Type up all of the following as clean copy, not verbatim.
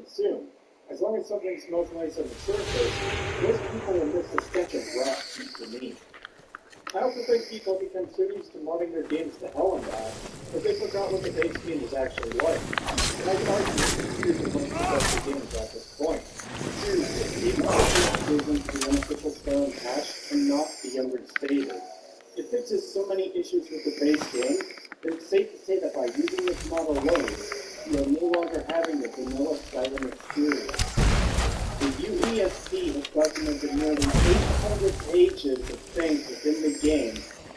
consume. As long as something smells nice on the surface, most people will miss the stench of rot, seems to me. I also think people become so used to modding their games to hell and back that they forgot what the base game is actually like. And I can argue that years of most successful games at this point. Seriously, even improvements to the unofficial Skyrim patch cannot be understated. It fixes so many issues with the base game that it's safe to say that by using this mod alone, you are no longer having the vanilla Skyrim experience. The UESP has documented nearly 800 pages of things within the game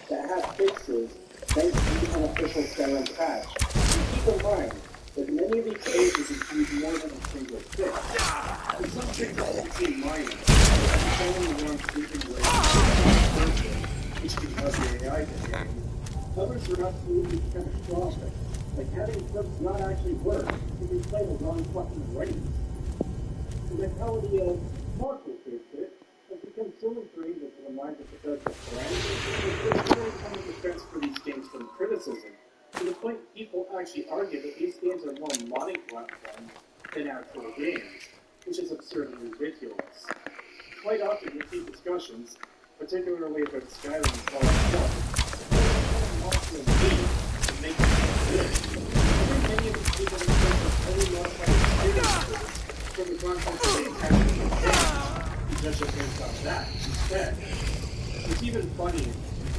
that have fixes thanks to the unofficial Skyrim patch. And keep in mind that many of these pages include more than a single fix. And some fixes seem minor, like telling the wrong sleeping way, which can cause the AI to game. Others are absolutely catastrophic, like having clips not actually work if you play the wrong fucking race. The mentality of "Mark will fix it" has become so ingrained into the minds of professional fans that there's very common defense for these games from criticism, to the point people actually argue that these games are more modding platforms than actual games, which is absurdly ridiculous. Quite often you see discussions, particularly about Skyrim and Fallout 1, mods will need to make it good. I think many of these people refer to fully modified experiences from the content they attach to the game, and judge it based on that instead. It's even funnier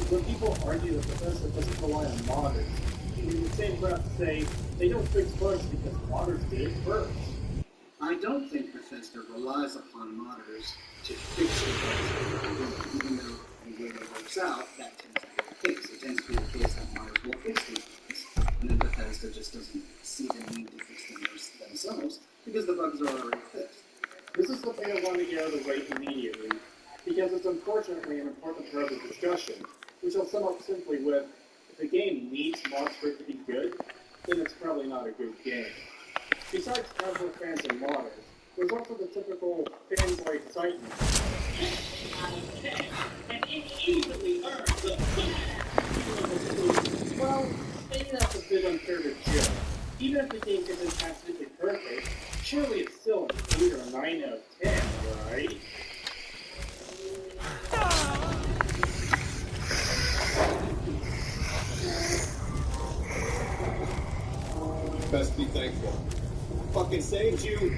when people argue that Bethesda doesn't rely on modders, and in the same breath say they don't fix bugs because modders did it first. I don't think Bethesda relies upon modders to fix the bugs, even though the way it works out, that tends to be the case. It tends to be the case that modders will fix these bugs, and then Bethesda just doesn't see the need to fix them themselves because the bugs are already fixed. This is something I want to get out of the way immediately, because it's unfortunately an important part of the discussion, which I'll sum up simply with, if a game needs mods for it to be good, then it's probably not a good game. Besides casual fans and modders, there's also the typical fanboy excitement. And it easily earns the badass. Well, maybe that's a bit unfair to Joe. Even if the game isn't absolutely perfect, surely it's still an 8 or a 9 out of 10, right? Best be thankful. I fucking saved you.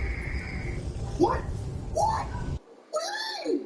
What? What? What do you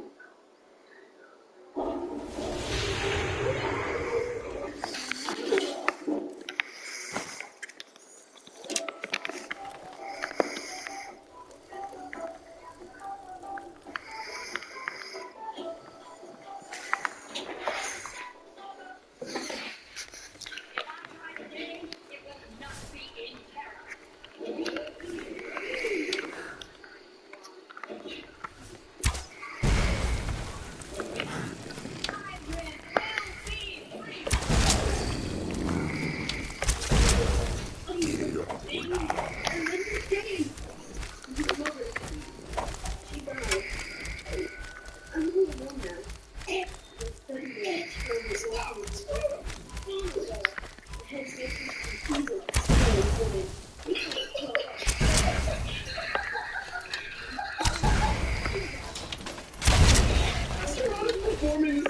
mean?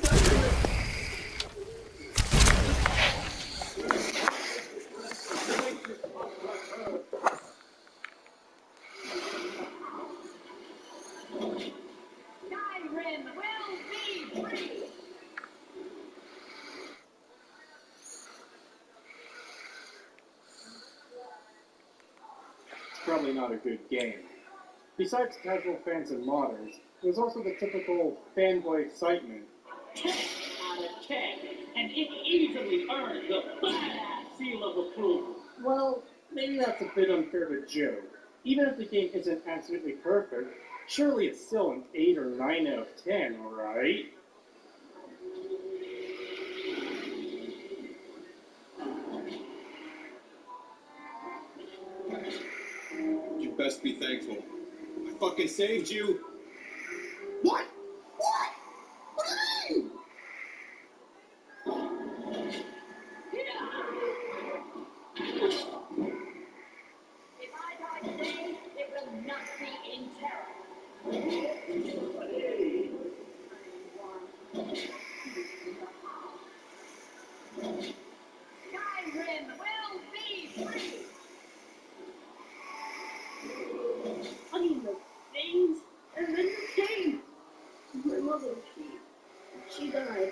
Probably not a good game. Besides casual fans and modders, there's also the typical fanboy excitement. 10 out of 10, and it easily earned the badass seal of approval. Well, maybe that's a bit unfair to Joe. Even if the game isn't absolutely perfect, surely it's still an 8 or 9 out of 10, alright? You best be thankful. I fucking saved you. What? What? What do you mean? If I die today, it will not hugging the things, and then the came. My mother, she died.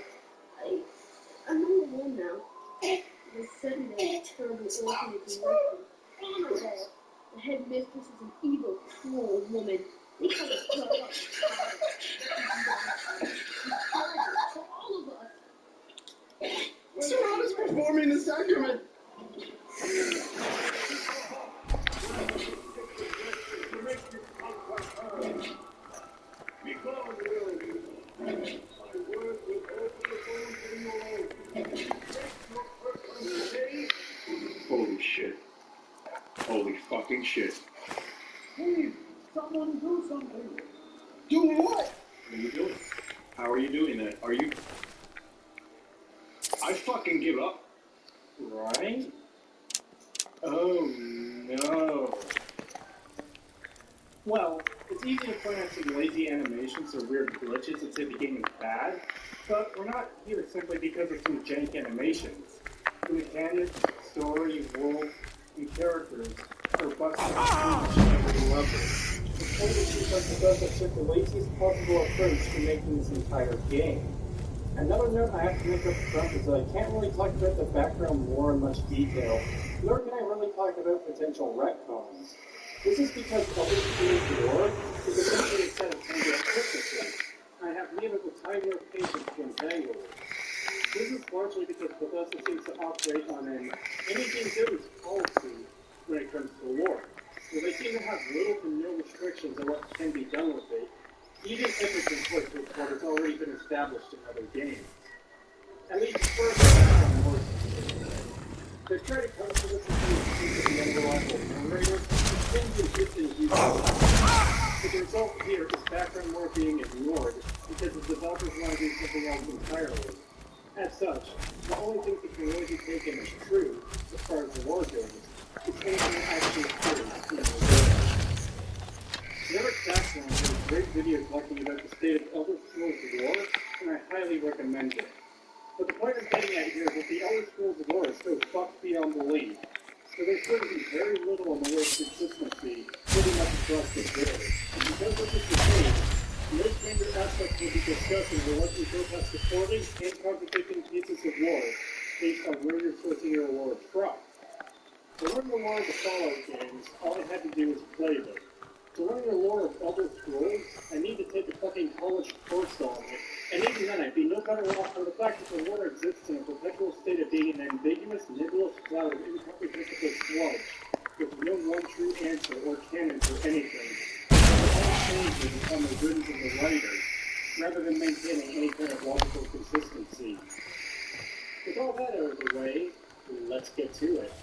I'm all alone now. The sudden and terrible orphanage and honorable. The headmistress is an evil, cruel woman. They call us grow up. She's terrible for all of us. Surround is performing the sacrament. Holy shit. Holy fucking shit. Please, someone do something. Doing what? What are you doing? How are you doing that? Are you... I fucking give up. right? Oh, no. Well, it's easy to point out some lazy animations or weird glitches that say the game is bad, but we're not here simply because of some jank animations. The mechanics, story, world, and characters are busted on every level. It's only because the devs took the laziest possible approach to making this entire game. Another note I have to make up front is that I can't really talk about the background lore in much detail, nor can I really talk about potential retcons. This is because other schools' lore is essentially a set of tangled cryptices, and I have neither the time nor patience to entangle it. This is largely because Bethesda seems to operate on an anything goes policy when it comes to lore, where they seem to have little to no restrictions on what can be done with it, even if it conflicts with what has already been established in other games. At least further than most. They try to come to this with the unreliable narrator, which can be existing users. But the result here is background lore being ignored because the developers want to do something else entirely. As such, the only thing that can really be taken as true, as far as the lore goes, is anything that actually occurs in the game. Never Background did a great video talking about the state of Elder Scrolls lore, and I highly recommend it. But the point I'm getting at here is that the Elder Scrolls lore is so fucked beyond belief, so there's going to be very little in the way of consistency pretty much across the board. And because this is the case, most major aspects will be discussed and will likely both have supporting and contradicting pieces of lore based on where you're sourcing your lore from. To learn the lore of the Fallout games, all I had to do was play them. To learn the lore of Elder Scrolls, I need to take a fucking college course on it, and even then I'd be no better off for the fact that the lore exists in a perpetual state of being an ambiguous, nebulous cloud of incomprehensible sludge, with no one true answer or canon for anything. All changes upon the whims of the writers, rather than maintaining any kind of logical consistency. With all that out of the way, let's get to it.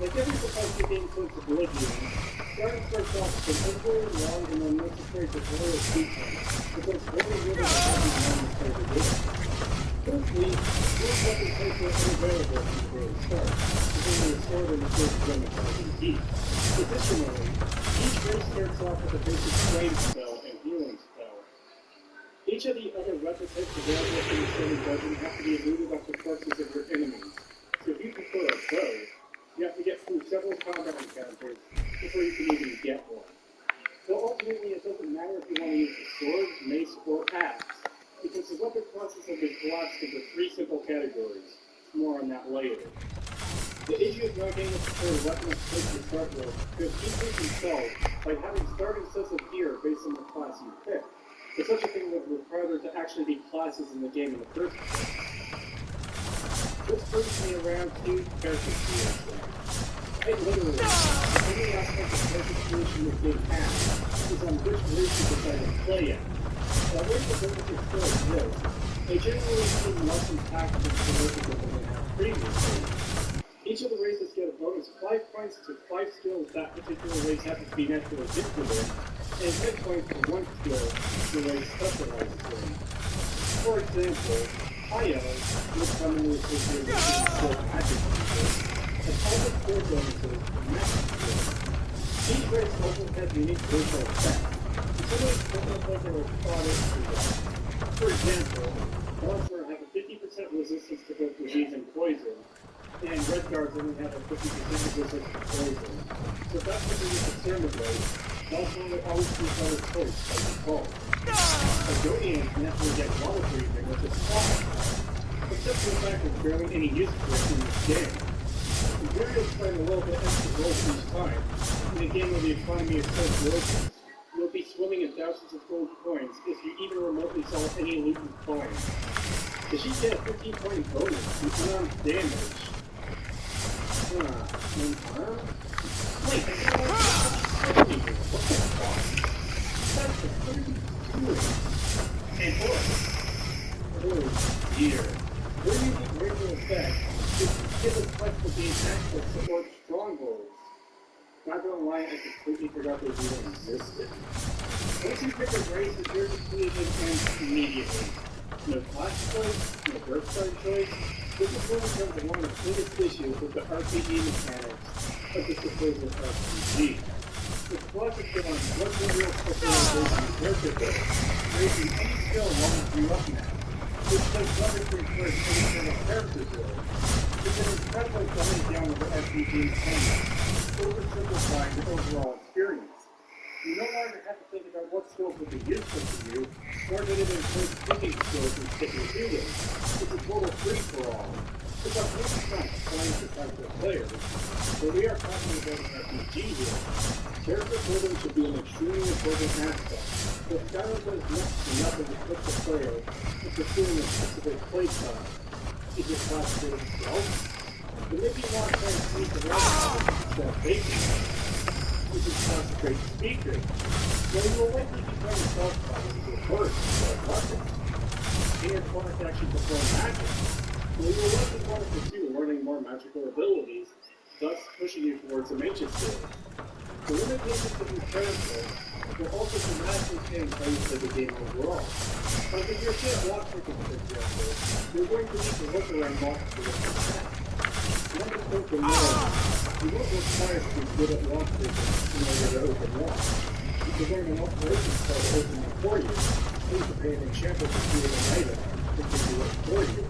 Like every Bethesda game since Oblivion, Skyrim starts off with an overly long and unnecessary tutorial sequence, but that's very little to happen in the game. Firstly, rules reputation are unavailable from the very start, because they are stored in the first gem of deep. Additionally, each race starts off with a basic flame spell and healing spell. Each of the other weapon types available in the same dungeon have to be eluded off the corpses of your enemies, so if you prefer a bow, you have to get through several combat encounters before you can even get one. So ultimately, it doesn't matter if you want to use a sword, mace, or axe, because the weapon classes have been collapsed into 3 simple categories. More on that later. The issue of not getting a preferred weapon of choice to start with could easily be solved by having starting sets of gear based on the class you pick, but such a thing would require there to actually be classes in the game in the first place. This brings me around to character creation. Quite literally, the only aspect of character creation this game has is on which race you decide to play at. While race abilities still exist, they generally seem less impactful to the races than they have previously. Each of the races get a bonus 5 points to 5 skills that particular race happens to be naturally gifted in, and 10 points for 1 skill particularly specialized skills. For example, Io, which commonly associated with being skilled magic users, has all the skill bonuses for magic skills. Each race also has unique visual effects, and some of these almost like they were thought into them. For example, Altmer have a 50% resistance to both disease and poison, and red guards only have a 50% resistance to poison. So if that's something you're concerned about, Altmer will always be a better choice by default. Argonians naturally get water breathing, which is fine, except for the fact there's barely any use for it in this game. Imperials playing a little bit extra roles each time, in a game where the economy is so broken. You'll be swimming in thousands of gold coins if you even remotely saw any loot and find. Does she get a 15-point bonus to unarmed damage? Unarmed? Wait, what the fuck? That's a 32. And oh dear. Their unique visual effect is to give a quest to gain access to support strongholds. Not gonna lie, I completely forgot those even existed. Once you pick a race, it's yours to create and end immediately. No class choice, no birthstart choice. This is where becomes one of the biggest issues with the RPG mechanics of the supposed RPG. The classic on what's the real specialization character build, raising any skill along with you up now, which does nothing to encourage any kind of character build. It's an incredible dumbing down of the RPG mechanics, oversimplifying the overall experience. You no longer have to think about what skills would be useful to you, nor did it encourage thinking skills and sticking to them. It's a total free-for-all. It's a huge chunk playing for casual players. But we are talking about an RPG here. Character building should be an extremely important aspect, but Skyrim does next to nothing to put the player in pursuing a specific playstyle. Is your class good itself? But maybe you want to try to sneak around instead of faking it. Which is concentrate speaker. Well, you will likely be trying to self-fight with your burst or weapons. And your class actually perform magic. Well, you will likely want to pursue learning more magical abilities, thus pushing you towards a mage's skill. The limitations of your character will also dramatically change how you play the game overall. Like if you're good at lock picking, for example, you're going to need to look around locks to get attack. Remember to open doors. You won't require to be good at lock picking in order to open locks. You can learn an operation spell to open them for you, or you can pay an enchanter to create an item that can do it for you.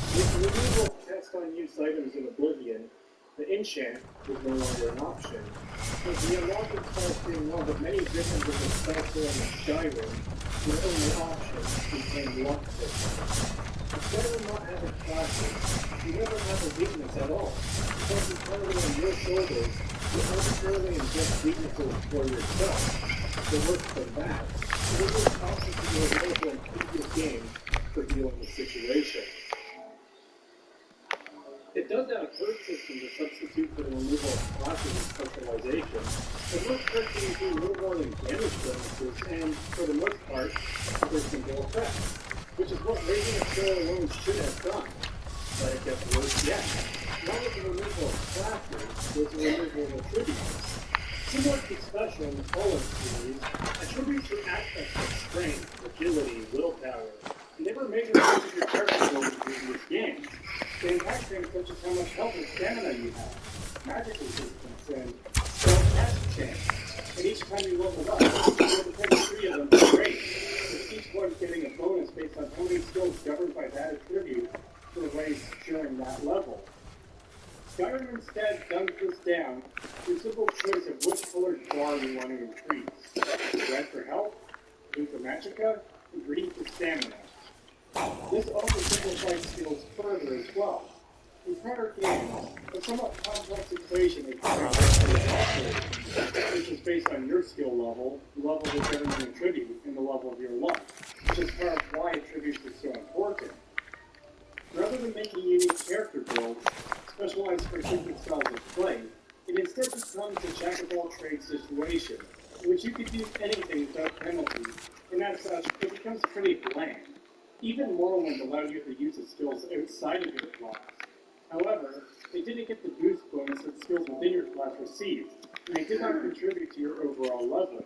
With the removal of cast on use items in Oblivion, the enchant was no longer an option. With the unlocking spells being one of the many victims of the spell killing in Skyrim, your only option became lockpick. Instead of not having classes, you never have a weakness at all. Because entirely on your shoulders, you arbitrarily inject weaknesses for yourself. The worse than that, it is an option to be available in previous games for dealing with situations. It does have a code system to substitute for the removal of classes and specialization, but most cards can do little more than damage bonuses and, for the most part, other simple effects, which is what raising a skill alone should have done. But it gets worse yet. Not with the removal of classes, there's the removal of attributes. Similar to Special in the Fallen series, attributes are aspects of strength, agility, willpower, and they were made part of your character building in previous games. They impact things such as how much health and stamina you have, magic resistance, and spell cast chance. And each time you level up, you'll become 3 of them for rate, with each one getting a bonus based on how many skills governed by that attribute for the race during that level. Skyrim instead dumbs this down to a simple choice of which colored bar you want to increase. Red for health, blue for magicka, and green for stamina. This also simplifies skills further as well. In prior games, a somewhat complex equation is which is based on your skill level, the level of the governing attribute, and the level of your luck, which is part of why attributes are so important. Rather than making unique character builds, specialized for different styles of play, it instead becomes a jack-of-all-trades situation, in which you could use anything without penalty, and as such, it becomes pretty bland. Even Morrowind allowed you to use the skills outside of your class. However, they didn't get the boost bonus that skills within your class received, and they did not contribute to your overall level.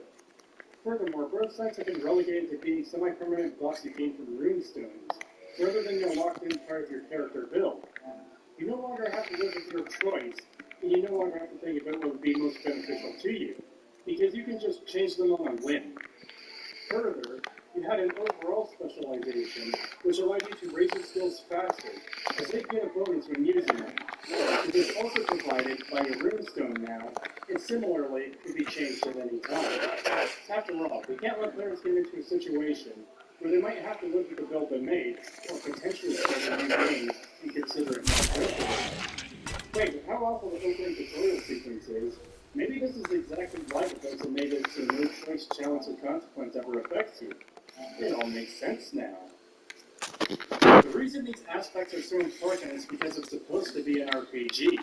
Furthermore, both sites have been relegated to being semi-permanent blocks you gain from runestones, rather than your locked-in part of your character build. You no longer have to live with your choice, and you no longer have to think about what would be most beneficial to you, because you can just change them on a whim. Further, you had an overall specialization, which allowed you to raise your skills faster, as they get a bonus when using them. It is also provided by a runestone now, and similarly can be changed at any time. After all, we can't let players get into a situation where they might have to live with the build they made, or potentially start a new game and consider it not good for them. Wait, but how awful the opening tutorial sequence is, maybe this is exactly why the devs have made it so no choice, challenge, or consequence ever affects you. It all makes sense now. The reason these aspects are so important is because it's supposed to be an RPG.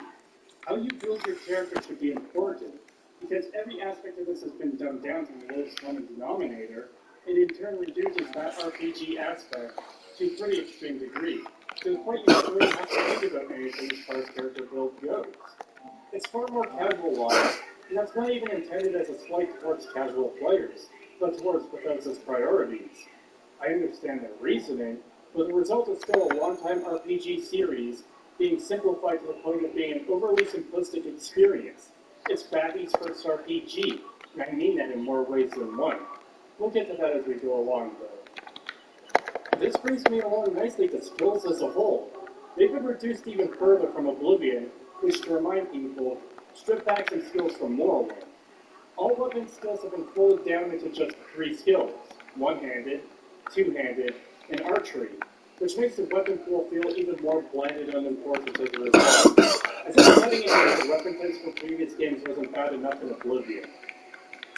How you build your character should be important, because every aspect of this has been dumbed down to the lowest common denominator, and in turn reduces that RPG aspect to a pretty extreme degree, to the point you don't really have to think about anything as far as character build goes. It's far more casualized, and that's not even intended as a slight towards casual players, but towards Bethesda's priorities. I understand their reasoning, but the result is still a long-time RPG series being simplified to the point of being an overly simplistic experience. It's Babby's first RPG, and I mean that in more ways than one. We'll get to that as we go along, though. This brings me along nicely to skills as a whole. They've been reduced even further from Oblivion, which, to remind people, stripped back some skills from Morrowind. All weapon skills have been folded down into just 3 skills: one-handed, two-handed, and archery, which makes the weapon pool feel even more bland and unimportant as a result. As if cutting into the weapon types from previous games wasn't bad enough in Oblivion.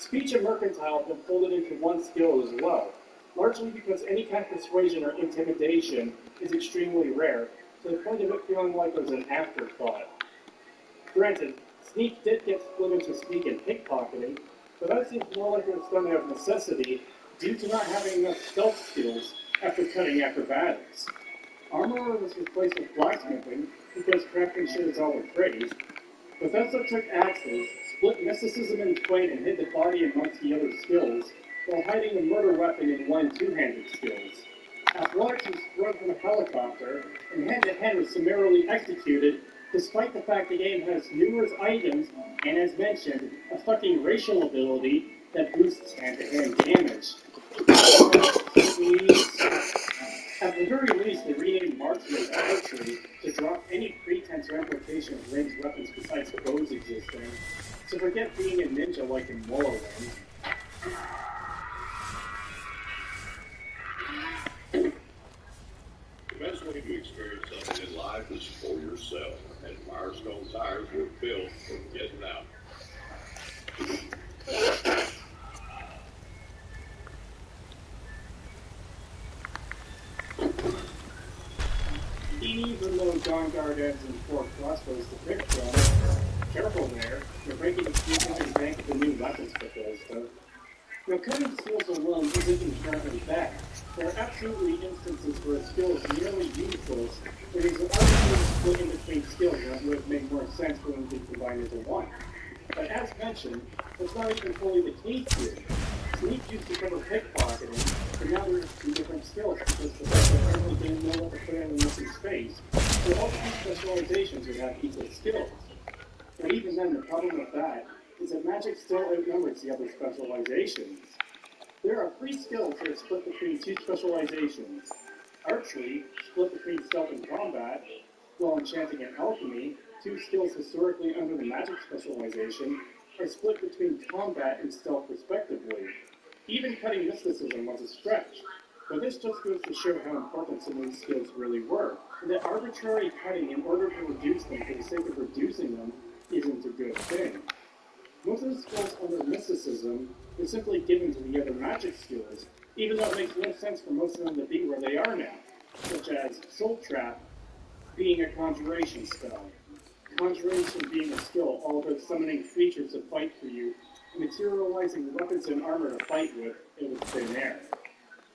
Speech and mercantile have been folded into 1 skill as well, largely because any kind of persuasion or intimidation is extremely rare, to the point of it feeling like it was an afterthought. Granted, sneak did get split into sneak and pickpocketing, but that seems more like it was done out of necessity due to not having enough stealth skills after cutting acrobatics. Armor was replaced with blacksmithing because craftsmanship is all the praise. Bethesda took axes, split mysticism in twain, and hid the body amongst the other skills, while hiding the murder weapon in 1 two-handed skills. Athletics was thrown from a helicopter, and hand-to-hand was summarily executed, despite the fact the game has numerous items, and as mentioned, a fucking racial ability that boosts hand-to-hand damage. At the very least, they renamed marksman archery to drop any pretense or implication of ranged weapons besides bows existing, so forget being a ninja like in Morrowind. The best way to experience something in life is for yourself, and Firestone tires were built for getting out. Even though Dawnguard adds in 4 crossbows to pick from, careful there, you're breaking the future bank of the new weapons Bethesda. Now, cutting skills alone isn't inherently bad. There are absolutely instances where a skill is nearly useless, where there's an arbitrary split in between skills that would make more sense for them to be combined into one. But as mentioned, that's not even fully the case here. Sneak used to cover pickpocketing, but now there's 2 different skills because the fact apparently didn't know what to put in the missing space, so all 2 specializations would have equal skills. But even then, the problem with that is that magic still outnumbers the other specializations. There are 3 skills that are split between 2 specializations. Archery, split between stealth and combat, while enchanting and alchemy, 2 skills historically under the magic specialization, are split between combat and stealth respectively. Even cutting mysticism was a stretch, but this just goes to show how important some of these skills really were, and that arbitrary cutting in order to reduce them for the sake of reducing them isn't a good thing. Most of the skills under mysticism were simply given to the other magic skills, even though it makes no sense for most of them to be where they are now, such as Soul Trap being a conjuration spell, conjuration being a skill all about summoning creatures to fight for you, and materializing weapons and armor to fight with out of thin air.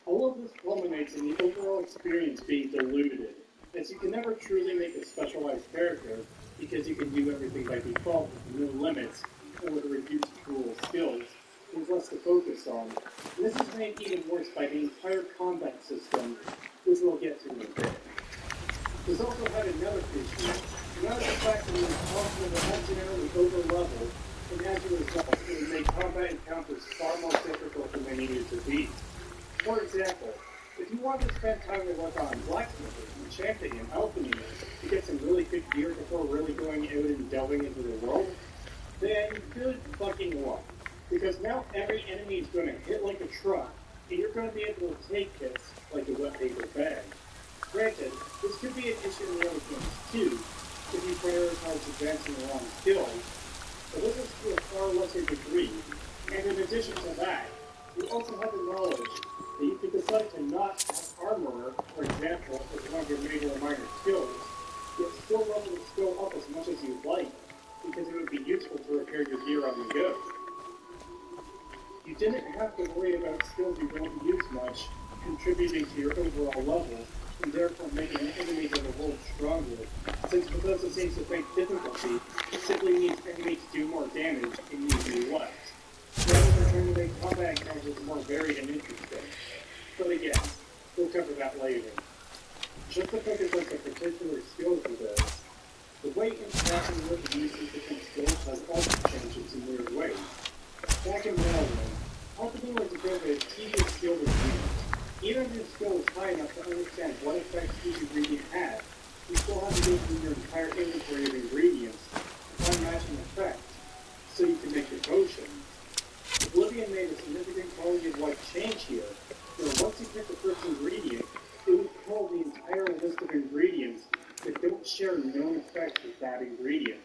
All of this culminates in the overall experience being diluted, as you can never truly make a specialized character because you can do everything by default with no limits or with a reduced pool of skills, there's less to focus on. And this is made even worse by the entire combat system, which we'll get to in a bit. This also had another issue, and that is the fact that it was possible to accidentally over-level, and as a result, it would make combat encounters far more difficult than they needed to be. For example, if you want to spend time to work on blacksmithing, enchanting, and alchemy to get some really good gear before really going out and delving into the world, then good fucking luck. Because now every enemy is going to hit like a truck, and you're going to be able to take hits like a wet paper bag. Granted, this could be an issue in the other games too, if you prioritize advancing the wrong skills, but this is to a far lesser degree, and in addition to that, you also have the knowledge that you could decide to not have armor, for example, as one of your major or minor skills, yet still level the skill up as much as you'd like, because it would be useful to repair your gear on the go. You didn't have to worry about skills you don't use much contributing to your overall level, and therefore making the enemies of the world stronger, since Bethesda seems to think difficulty simply needs enemies to do more damage and use new less, rather than trying to make combat encounters more varied and interesting. But again, we'll cover that later. Just to focus on some particular skills with this, the way interacting with these different skills has also changed in some weird ways. Back in Morrowind, alchemy was a bit of a tedious skill to use. Even if your skill is high enough to understand what effects each ingredient has, you still have to go through your entire inventory of ingredients to find matching effects, so you can make your potions. Oblivion made a significant quality-of-life change here, where once you pick the first ingredient, it would pull the entire list of ingredients that don't share known effects with that ingredient,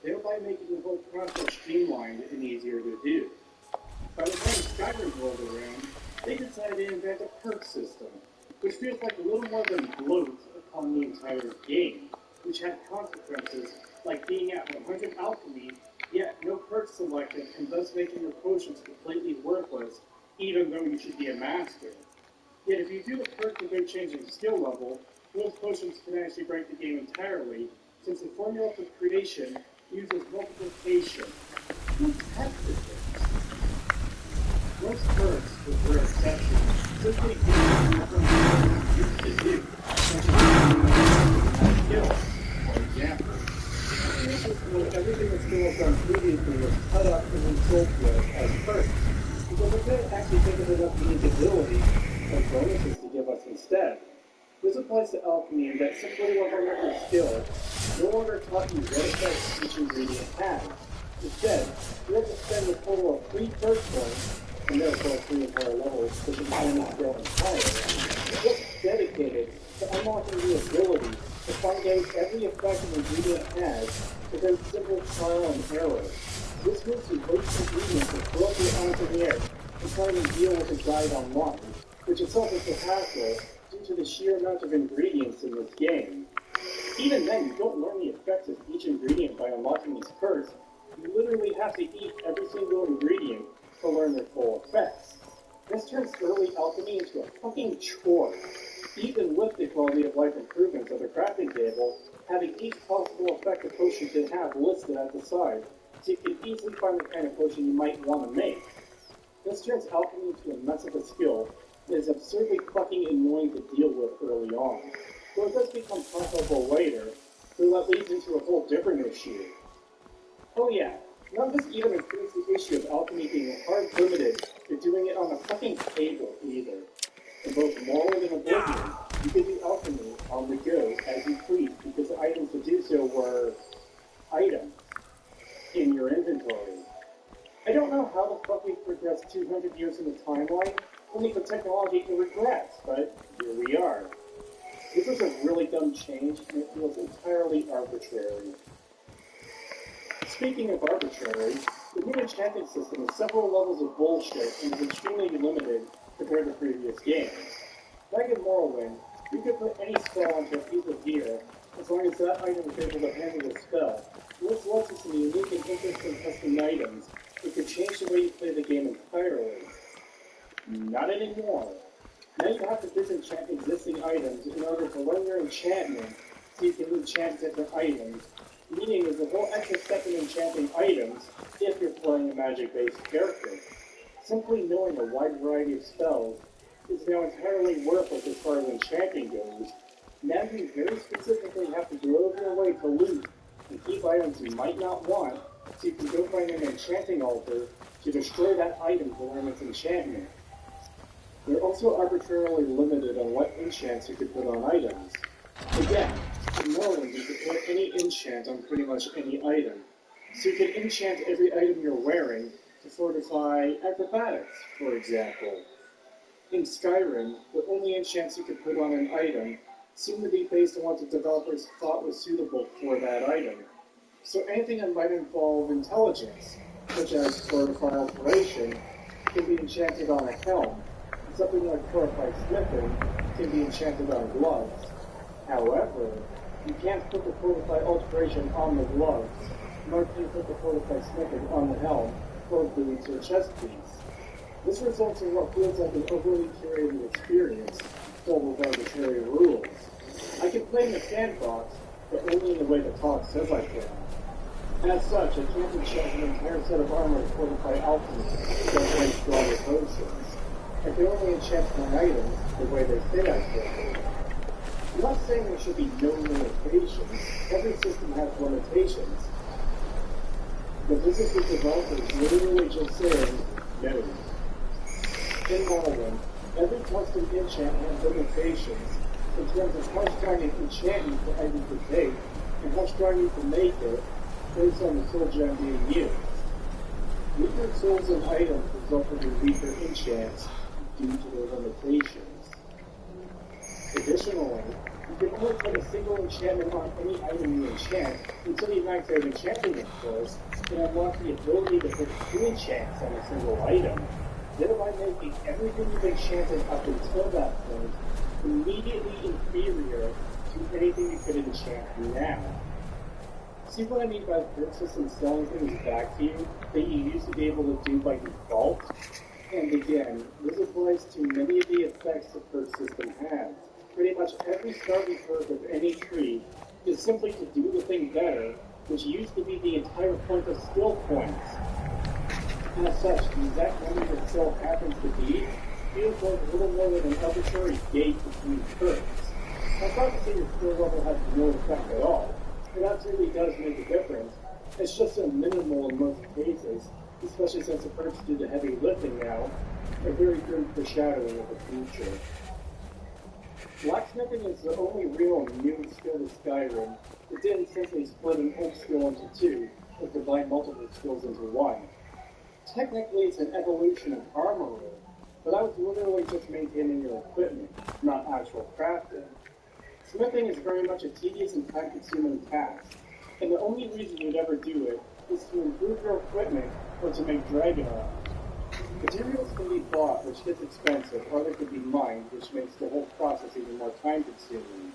thereby making the whole process streamlined and easier to do. By the time Skyrim rolled around, they decided to invent a perk system, which feels like a little more than bloat upon the entire game, which had consequences like being at 100 alchemy, yet no perks selected, and thus making your potions completely worthless, even though you should be a master. Yet if you do the perk without changing skill level, those potions can actually break the game entirely, since the formula for creation uses multiplication. Who tested this? Most perks, with rare exceptions, simply do what you used to do, such as skill, for example. In a system where everything the skill has done previously was cut up and then sold with as perks, because it didn't actually think of it as unique ability or bonuses to give us instead. This applies to alchemy in that simply leveling up your skill no longer taught you what effects each ingredient has. Instead, you have to spend a total of 3 perk points, and therefore 3 entire levels, to become the skill entire, just dedicated to unlocking the ability to find out every effect an ingredient has without simple trial and error. This makes you waste ingredients and throw it onto the air and try to deal with a guide online, which itself is a hassle due to the sheer amount of ingredients in this game. Even then, you don't learn the effects of each ingredient by unlocking these perks. You literally have to eat every single ingredient to learn their full effects. This turns early alchemy into a fucking chore, even with the quality of life improvements of the crafting table, having each possible effect a potion can have listed at the side, so you can easily find the kind of potion you might want to make. This turns alchemy into a mess of a skill that is absurdly fucking annoying to deal with early on. Though it does become profitable later, so that leads into a whole different issue. Oh yeah, none of this even includes the issue of alchemy being hard limited to doing it on a fucking table either. In both Morrowind and Oblivion, you could do alchemy on the go as you please because the items to do so were items in your inventory. I don't know how the fuck we've progressed 200 years in the timeline, only for technology to regress, but here we are. This is a really dumb change, and it feels entirely arbitrary. Speaking of arbitrary, the new enchanting system has several levels of bullshit and is extremely limited compared to previous games. Back in Morrowind, you could put any spell onto a piece of gear as long as that item was able to handle the spell. This led to some unique and interesting custom items that could change the way you play the game entirely. Not anymore. Now you have to disenchant existing items in order to learn your enchantment so you can enchant different items, meaning there's a whole extra step in enchanting items if you're playing a magic-based character. Simply knowing a wide variety of spells is now entirely worthless as far as enchanting goes. Now you very specifically have to go over your way to loot and keep items you might not want, so you can go find an enchanting altar to destroy that item to learn its enchantment. You're also arbitrarily limited on what enchants you can put on items. Again, knowing you can put any enchant on pretty much any item. So you can enchant every item you're wearing to fortify acrobatics, for example. In Skyrim, the only enchants you could put on an item seem to be based on what the developers thought was suitable for that item. So anything that might involve intelligence, such as fortify alteration, can be enchanted on a helm. Something like fortify smithing can be enchanted on gloves. However, you can't put the fortify alteration on the gloves, nor can you put the fortify smithing on the helm, or boots or chest piece. This results in what feels like an overly curated experience filled with arbitrary rules. I can play in the sandbox, but only in the way the talk says I can. As such, I can't enchant an entire set of armor to fortify Altmer that makes stronger potions. I can only enchant my items the way they say I can. I'm not saying there should be no limitations. Every system has limitations. But this is the developers literally just saying, no. In Morrowind, every custom enchant has limitations in terms of how strong an enchantment the item could take and how strong you can make it based on the soul gem being used. Weaker souls and items result in weaker enchants due to their limitations. Additionally, you can only put a single enchantment on any item you enchant until you max out enchanting it first, and unlock the ability to put 2 enchants on a single item, thereby making everything you've enchanted up until that point immediately inferior to anything you could enchant now. See what I mean by the perk system selling things back to you that you used to be able to do by default? And again, this applies to many of the effects the perk system has. Pretty much every starting perk of any tree is simply to do the thing better, which used to be the entire point of skill points. As such, the exact number your skill happens to be feels like little more than an arbitrary gate between perks. That's not to say your skill level has no effect at all. It absolutely does make a difference. It's just so minimal in most cases, especially since the perks do the heavy lifting now, a very good foreshadowing of the future. Blacksmithing is the only real new skill to Skyrim that didn't simply split an old skill into 2, or combine multiple skills into 1. Technically, it's an evolution of armorer, but I was literally just maintaining your equipment, not actual crafting. Smithing is very much a tedious and time-consuming task, and the only reason you'd ever do it is to improve your equipment or to make dragon armor. Materials can be bought, which gets expensive, or they can be mined, which makes the whole process even more time-consuming.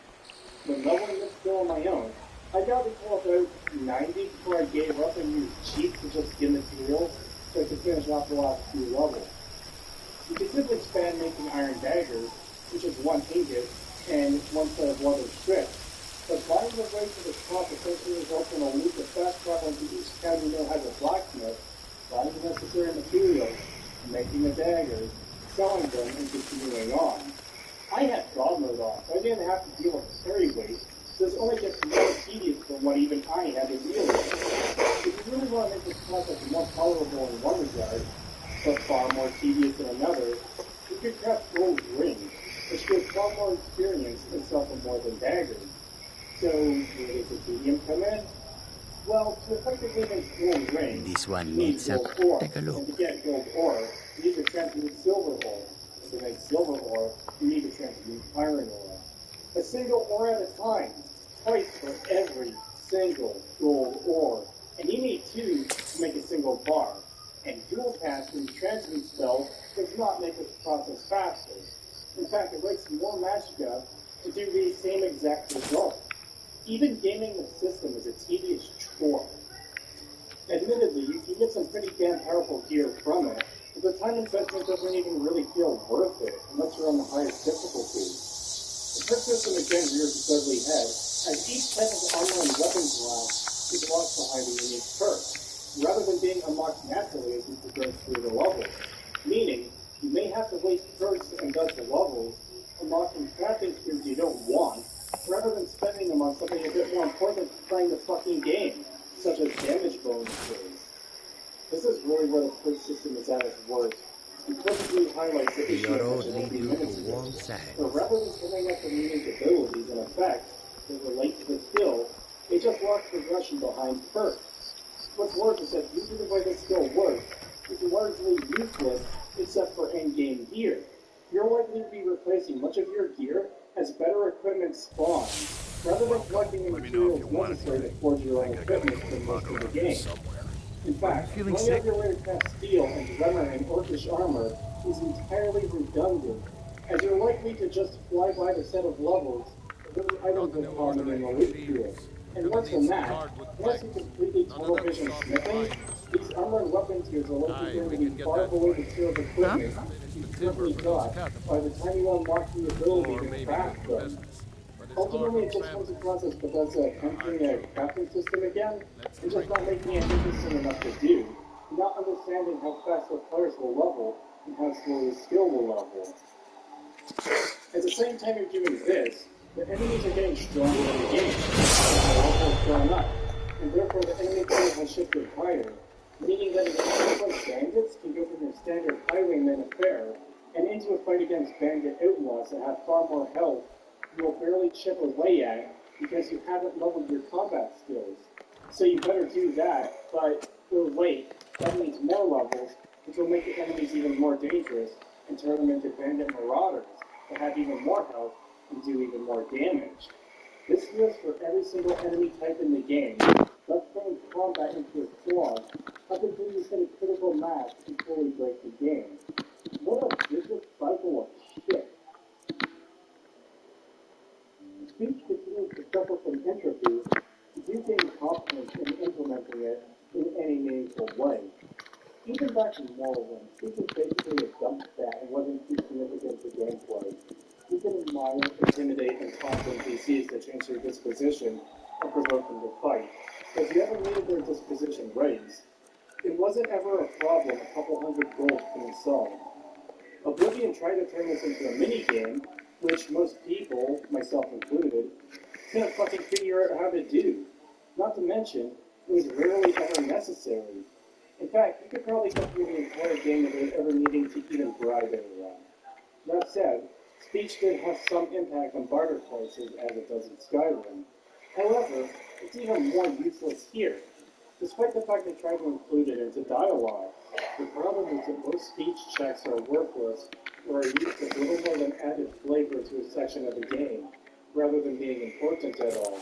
When leveling this skill on my own, I got to about 90 before I gave up and used cheap to just get materials so I could finish off the last few levels. You can simply spam making iron daggers, which is 1 ingot and 1 set of leather strips, but buying the way to the top essentially results in a loop of fast traveling to each town you know has a blacksmith, buying the necessary materials, making the daggers, selling them, and continuing on. I had God mode off, so I didn't have to deal with carry weight, so this only gets more tedious than what even I had to deal with. If you really want to make this process more tolerable in one regard, but far more tedious in another, you could craft gold rings, which gives far more experience and sell for more than daggers. So, where does the tedium come in? Well, to effectively make gold rings, This one you need needs a gold ore. take a look. And to get gold ore, you need to transmute silver ore. And to make silver ore, you need to transmute iron ore. A single ore at a time, twice for every single gold ore. And you need 2 to make a single bar. And dual casting transmute spell does not make this process faster. In fact, it takes more magicka to do the same exact result. Even gaming the system is a tedious chore. Admittedly, you can get some pretty damn powerful gear from it, but the time investment doesn't even really feel worth it unless you're on the highest difficulty. The perk system again rears its ugly head, as each type of armor and weapon class is locked behind a unique perk, rather than being unlocked naturally as you progress through the levels. Meaning, you may have to waste perks and dodge the levels, unlocking crafting skills you don't want, rather than spending them on something a bit more important than playing the fucking game, such as damage bonuses. This is really where the perk system is at its worst. It perfectly highlights the issue I mentioned a few minutes ago, where rather than coming up with unique abilities and effects that relate to the skill, they just lock progression behind perks. What's worse is that due to the way the skill works, it's largely useless except for in-game gear. You're likely to be replacing much of your gear as better equipment spawns, rather than collecting the materials necessary to forge your own equipment for most of the game. In fact, going out your way to craft steel and glamour and orcish armor is entirely redundant, as you're likely to just fly by the set of levels that those items are common in the loot pool. And worse than that, unless you completely tunnel vision smithing, these armor and weapon tiers are likely going to be far below the tier of equipment you currently got by the time you unlock the ability to craft them. Ultimately, it just comes across as Bethesda entering a crafting system again, and just not making it interesting enough to do, not understanding how fast the players will level and how slowly skill will level. At the same time you're doing this, the enemies are getting stronger in the game, as the level is going up, and therefore the enemy pool has shifted higher, meaning that enemies like bandits can go from your standard highwayman affair and into a fight against bandit outlaws that have far more health you will barely chip away at because you haven't leveled your combat skills. So you better do that, but wait, that means more levels, which will make the enemies even more dangerous and turn them into bandit marauders that have even more health and do even more damage. This goes for every single enemy type in the game. Let's bring combat into its flaws, up until you hit a critical mass and fully break the game. What a vicious cycle of shit. Speech continues to suffer from entropy, you gain confidence in implementing it in any meaningful way. Even back in Morrowind, Speech was basically a dump stat and wasn't too significant to gameplay. You can admire, intimidate, and taunt NPCs to change their disposition or provoke them to fight, but if you ever needed their disposition raised, it wasn't ever a problem a couple hundred gold couldn't solve. Oblivion tried to turn this into a mini-game, which most people, myself included, can't fucking figure out how to do. Not to mention, it was rarely ever necessary. In fact, you could probably get through the entire game without ever needing to even bribe anyone. That said, speech did have some impact on barter prices as it does in Skyrim. However, it's even more useless here, despite the fact they tried to include it into dialogue. The problem is that most speech checks are worthless or are used as little more than added flavor to a section of the game, rather than being important at all.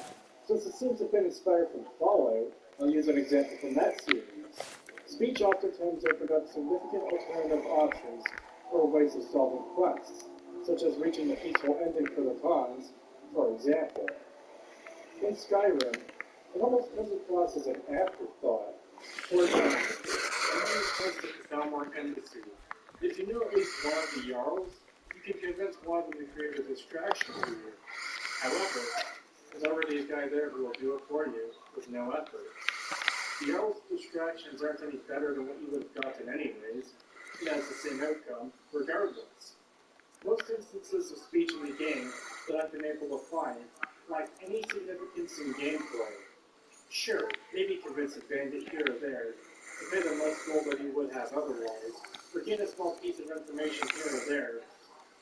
Since it seems to have been inspired from Fallout, I'll use an example from that series. Speech oftentimes opened up significant alternative options or ways of solving quests, such as reaching a peaceful ending for the cons, for example. In Skyrim, it almost comes across as an afterthought. For example, when you request at the Thalmor embassy, if you know at least one of the Jarls, you can convince one of them to create a distraction for you. However, there's already a guy there who will do it for you with no effort. The Jarl's distractions aren't any better than what you would have gotten anyways. It has the same outcome, regardless. Most instances of speech in the game that I've been able to find lack any significance in gameplay. Sure, maybe convince a bandit here or there to pay them less gold than you would have otherwise, or get a small piece of information here or there,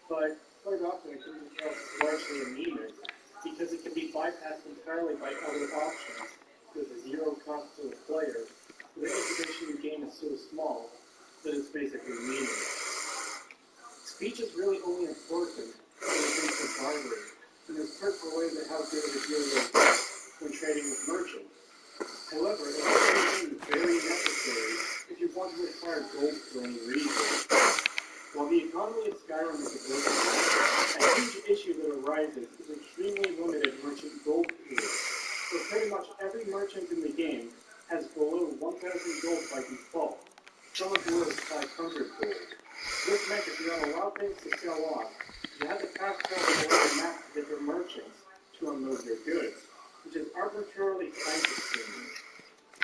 but quite often it can be largely anemic, because it can be bypassed entirely by other options with zero cost to the player. The information you gain is so small that it's basically meaningless. Speech is really only important when it comes to bartering, and there's perks related to how good of a deal you'll get when trading with merchants. However, it's also very necessary if you want to acquire gold for any reason. While the economy of Skyrim is a huge issue that arises is extremely limited merchant gold pool, where pretty much every merchant in the game has below 1,000 gold by default, some of worth 500 gold. This meant if you had a lot of things to sell off, you had to pass over the map to different merchants to unload your goods, which is arbitrarily time-consuming.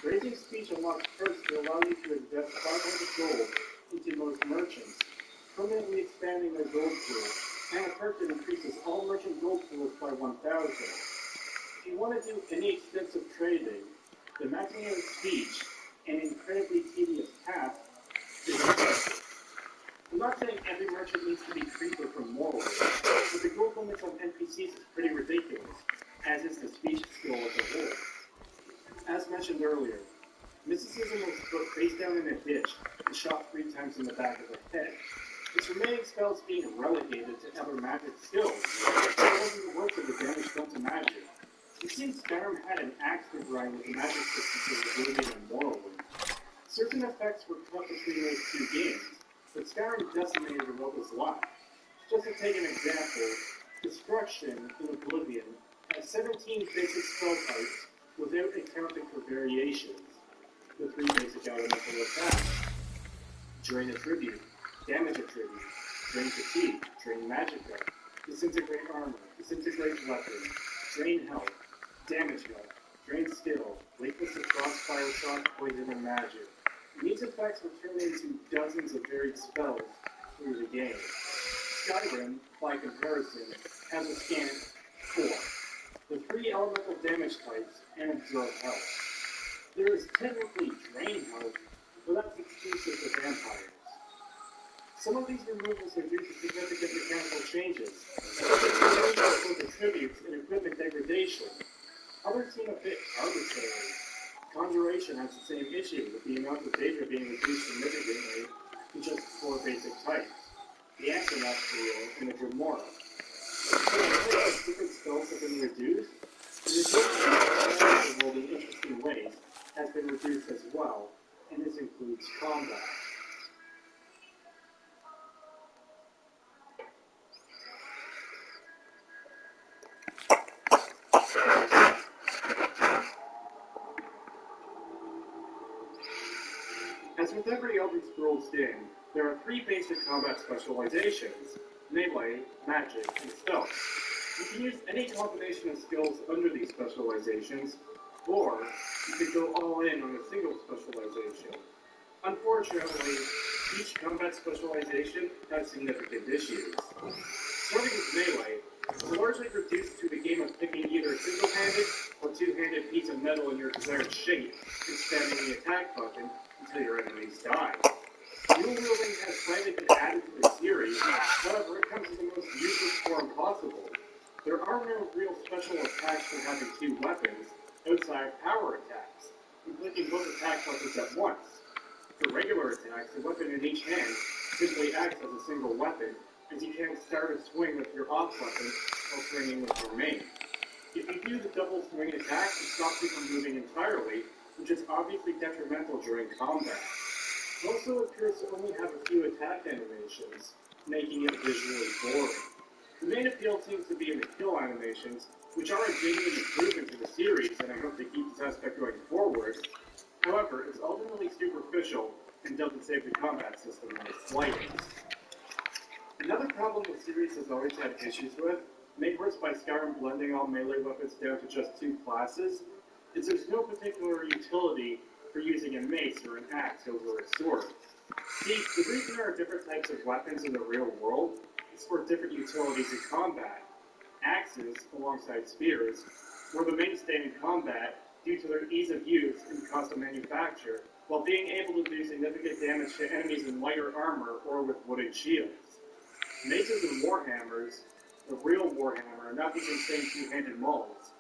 Raising speech unlocks perks to allow you to invest 500 gold into most merchants, permanently expanding their gold pool, and a perk that increases all merchant gold pools by 1,000. If you want to do any extensive trading, the maximum speech and incredibly tedious task is impressive. I'm not saying every merchant needs to be Creeper from Morrowind, but the gold limits on NPCs is pretty ridiculous, as is the speech skill as a whole. As mentioned earlier, mysticism was put face down in a ditch and shot 3 times in the back of the head. Its remaining spells being relegated to other magic skills, it wasn't the work of the damage done to magic. It seems Skyrim had an axe to grind with the magic systems of Oblivion and Morrowind. Certain effects were cut between those two games, but Skyrim decimated what was left. Just to take an example, Destruction in Oblivion has 17 basic spell types without accounting for variations. The 3 basic elemental attacks: Drain Attribute, Damage Attribute, Drain Fatigue, Drain Magicka, Disintegrate Armor, Disintegrate Weapon, Drain Health, Damage Health, Drain Skill, Weakness to Frost, Fire Shock, Poison, and Magic. And these effects were turned into dozens of varied spells through the game. Skyrim, by comparison, has a scant 4. The 3 elemental damage types and absorb health. There is technically Drain Health, but that's exclusive to vampires. Some of these removals are due to significant mechanical changes, such as both attributes and equipment degradation. Others seem a bit arbitrary. Conjuration has the same issue, with the amount of data being reduced significantly to just 4 basic types: the Astronaut Trio and the Dremora. So the different spells have been reduced, and the ability to roll in interesting ways has been reduced as well, and this includes combat. As with every Elder Scrolls game, there are 3 basic combat specializations: melee, magic, and stealth. You can use any combination of skills under these specializations, or you could go all in on a single specialization. Unfortunately, each combat specialization has significant issues. Starting with melee, it's largely reduced to the game of picking either a single-handed or two-handed piece of metal in your desired shape and spamming the attack button until your enemies die. Dual wielding has slightly been added to the series, however it comes in the most useless form possible. There are no real special attacks for having 2 weapons outside of power attacks, and clicking both attack buttons at once. For regular attacks, the weapon in each hand simply acts as a single weapon, as you can't start a swing with your off weapon while swinging with your main. If you do the double swing attack, it stops you from moving entirely, which is obviously detrimental during combat. It also appears to only have a few attack animations, making it visually boring. The main appeal seems to be in the kill animations, which are a genuine improvement to the series, and I hope they keep this aspect going forward. However, it's ultimately superficial and doesn't save the combat system in the slightest. Another problem the series has always had issues with, made worse by Skyrim blending all melee weapons down to just 2 classes, is there's no particular utility for using a mace or an axe over a sword. See, the reason there are different types of weapons in the real world is for different utilities in combat. Axes, alongside spears, were the mainstay in combat due to their ease of use and cost of manufacture, while being able to do significant damage to enemies in lighter armor or with wooden shields. Maces and warhammers, the real warhammer, not these insane 2-handed mauls,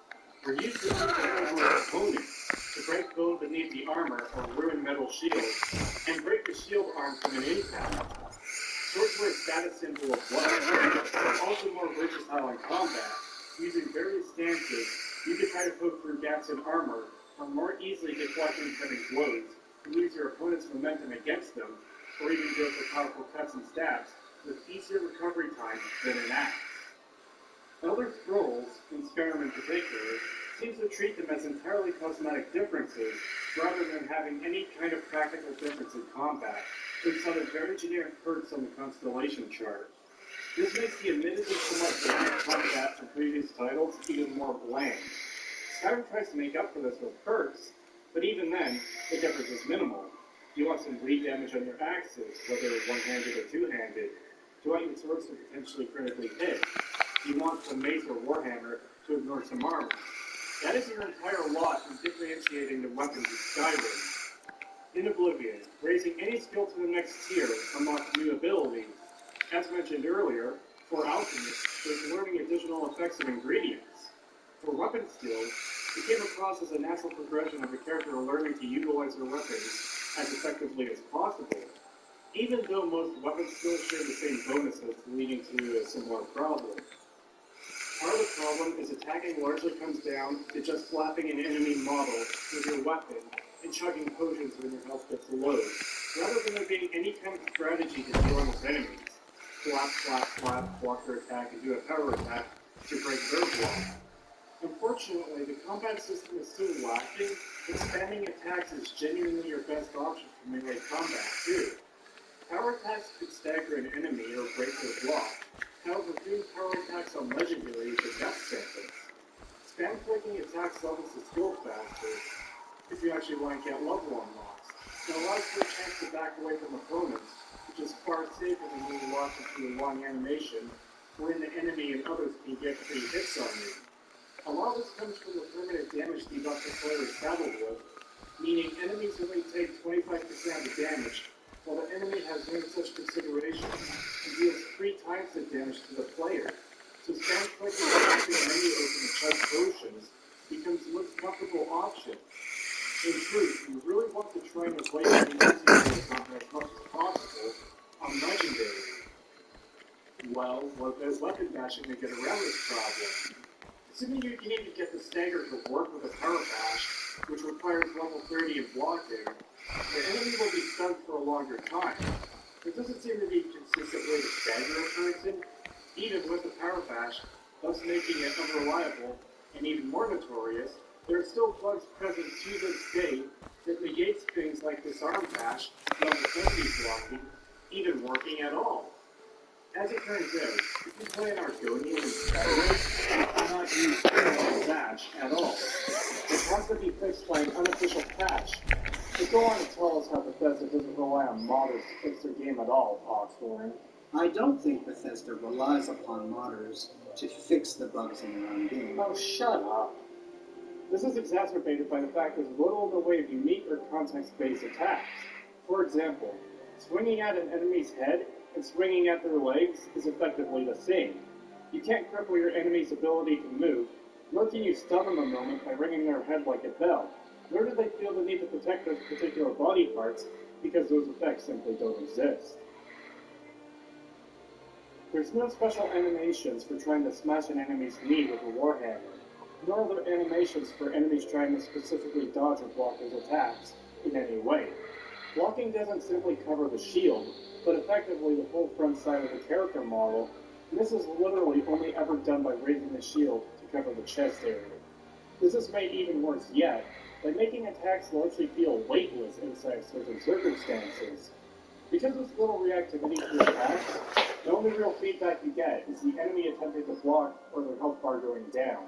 were used to overpower opponents, to break bone beneath the armor or ruin metal shields, and break the shield arm from an impact. Swords were a status symbol of blood, but also more versatile in combat. Using various stances, you could try to poke through gaps in armor, or more easily deflect incoming blows, and use your opponent's momentum against them, or even go for powerful cuts and stabs, with easier recovery time than an axe. Elder Scrolls, and Skyrim in particular, seems to treat them as entirely cosmetic differences, rather than having any kind of practical difference in combat, outside of very generic perks on the constellation chart. This makes the admittedly somewhat bland combat from previous titles even more bland. Skyrim tries to make up for this with perks, but even then, the difference is minimal. You want some bleed damage on your axes, whether one-handed or two-handed. You want your swords to potentially critically hit. You want some mace or warhammer to ignore some armor. That is your entire lot in differentiating the weapons of Skyrim. In Oblivion, raising any skill to the next tier unlocks new abilities. As mentioned earlier, for alchemists, there's learning additional effects and ingredients. For weapon skills, it came across as a natural progression of the character learning to utilize their weapons as effectively as possible, even though most weapon skills share the same bonuses, leading to a similar problem. Part of the problem is attacking largely comes down to just slapping an enemy model with your weapon and chugging potions when your health gets low, rather than there being any kind of strategy to dealing with enemies. Slap, slap, slap, block their attack, and do a power attack to break their block. Unfortunately, the combat system is so lacking that spamming attacks is genuinely your best option for melee combat, too. Power attacks could stagger an enemy or break their block. However, doing power attacks on legendary is a death sentence. Spam clicking attacks levels the skill faster, if you actually want to get level unlocks. It allows for a chance to back away from opponents, which is far safer than when you launch into a long animation, wherein the enemy and others can get 3 hits on you. A lot of this comes from the permanent damage debuff the player is saddled with, meaning enemies only take 25% of the damage, while the enemy has no such consideration and deals 3 times the damage to the player. So spam clicking and keeping the menu open to chug potions becomes the most comfortable option. In truth, you really want to try and avoid any multiplayer combat as much as possible on legendary. Well, what does weapon bashing to get around this problem? Assuming you need to get the stagger to work with a power bash, which requires level 30 of blocking, the enemy will be stunned for a longer time. There doesn't seem to be a consistent way to stagger a person, even with the power bash, thus making it unreliable, and even more notorious, there are still bugs present to this day that negates things like disarm bash, level 70 blocking, even working at all. As it turns out, if you play an Argonian in Skyrim, you cannot use Helgen Bash at all. It has to be fixed by an unofficial patch. But go on and tell us how Bethesda doesn't rely on modders to fix their game at all, Foxhorn. I don't think Bethesda relies upon modders to fix the bugs in their own game. Oh, shut up. This is exacerbated by the fact there's little in the way of unique or context-based attacks. For example, swinging at an enemy's head and swinging at their legs is effectively the same. You can't cripple your enemy's ability to move, nor can you stun them a moment by ringing their head like a bell, nor do they feel the need to protect those particular body parts because those effects simply don't exist. There's no special animations for trying to smash an enemy's knee with a warhammer, nor are there animations for enemies trying to specifically dodge or block those attacks in any way. Blocking doesn't simply cover the shield, but effectively the whole front side of the character model, and this is literally only ever done by raising the shield to cover the chest area. This is made even worse yet by making attacks largely feel weightless inside certain circumstances. Because there's little reactivity to attacks, the only real feedback you get is the enemy attempting to block or their health bar going down.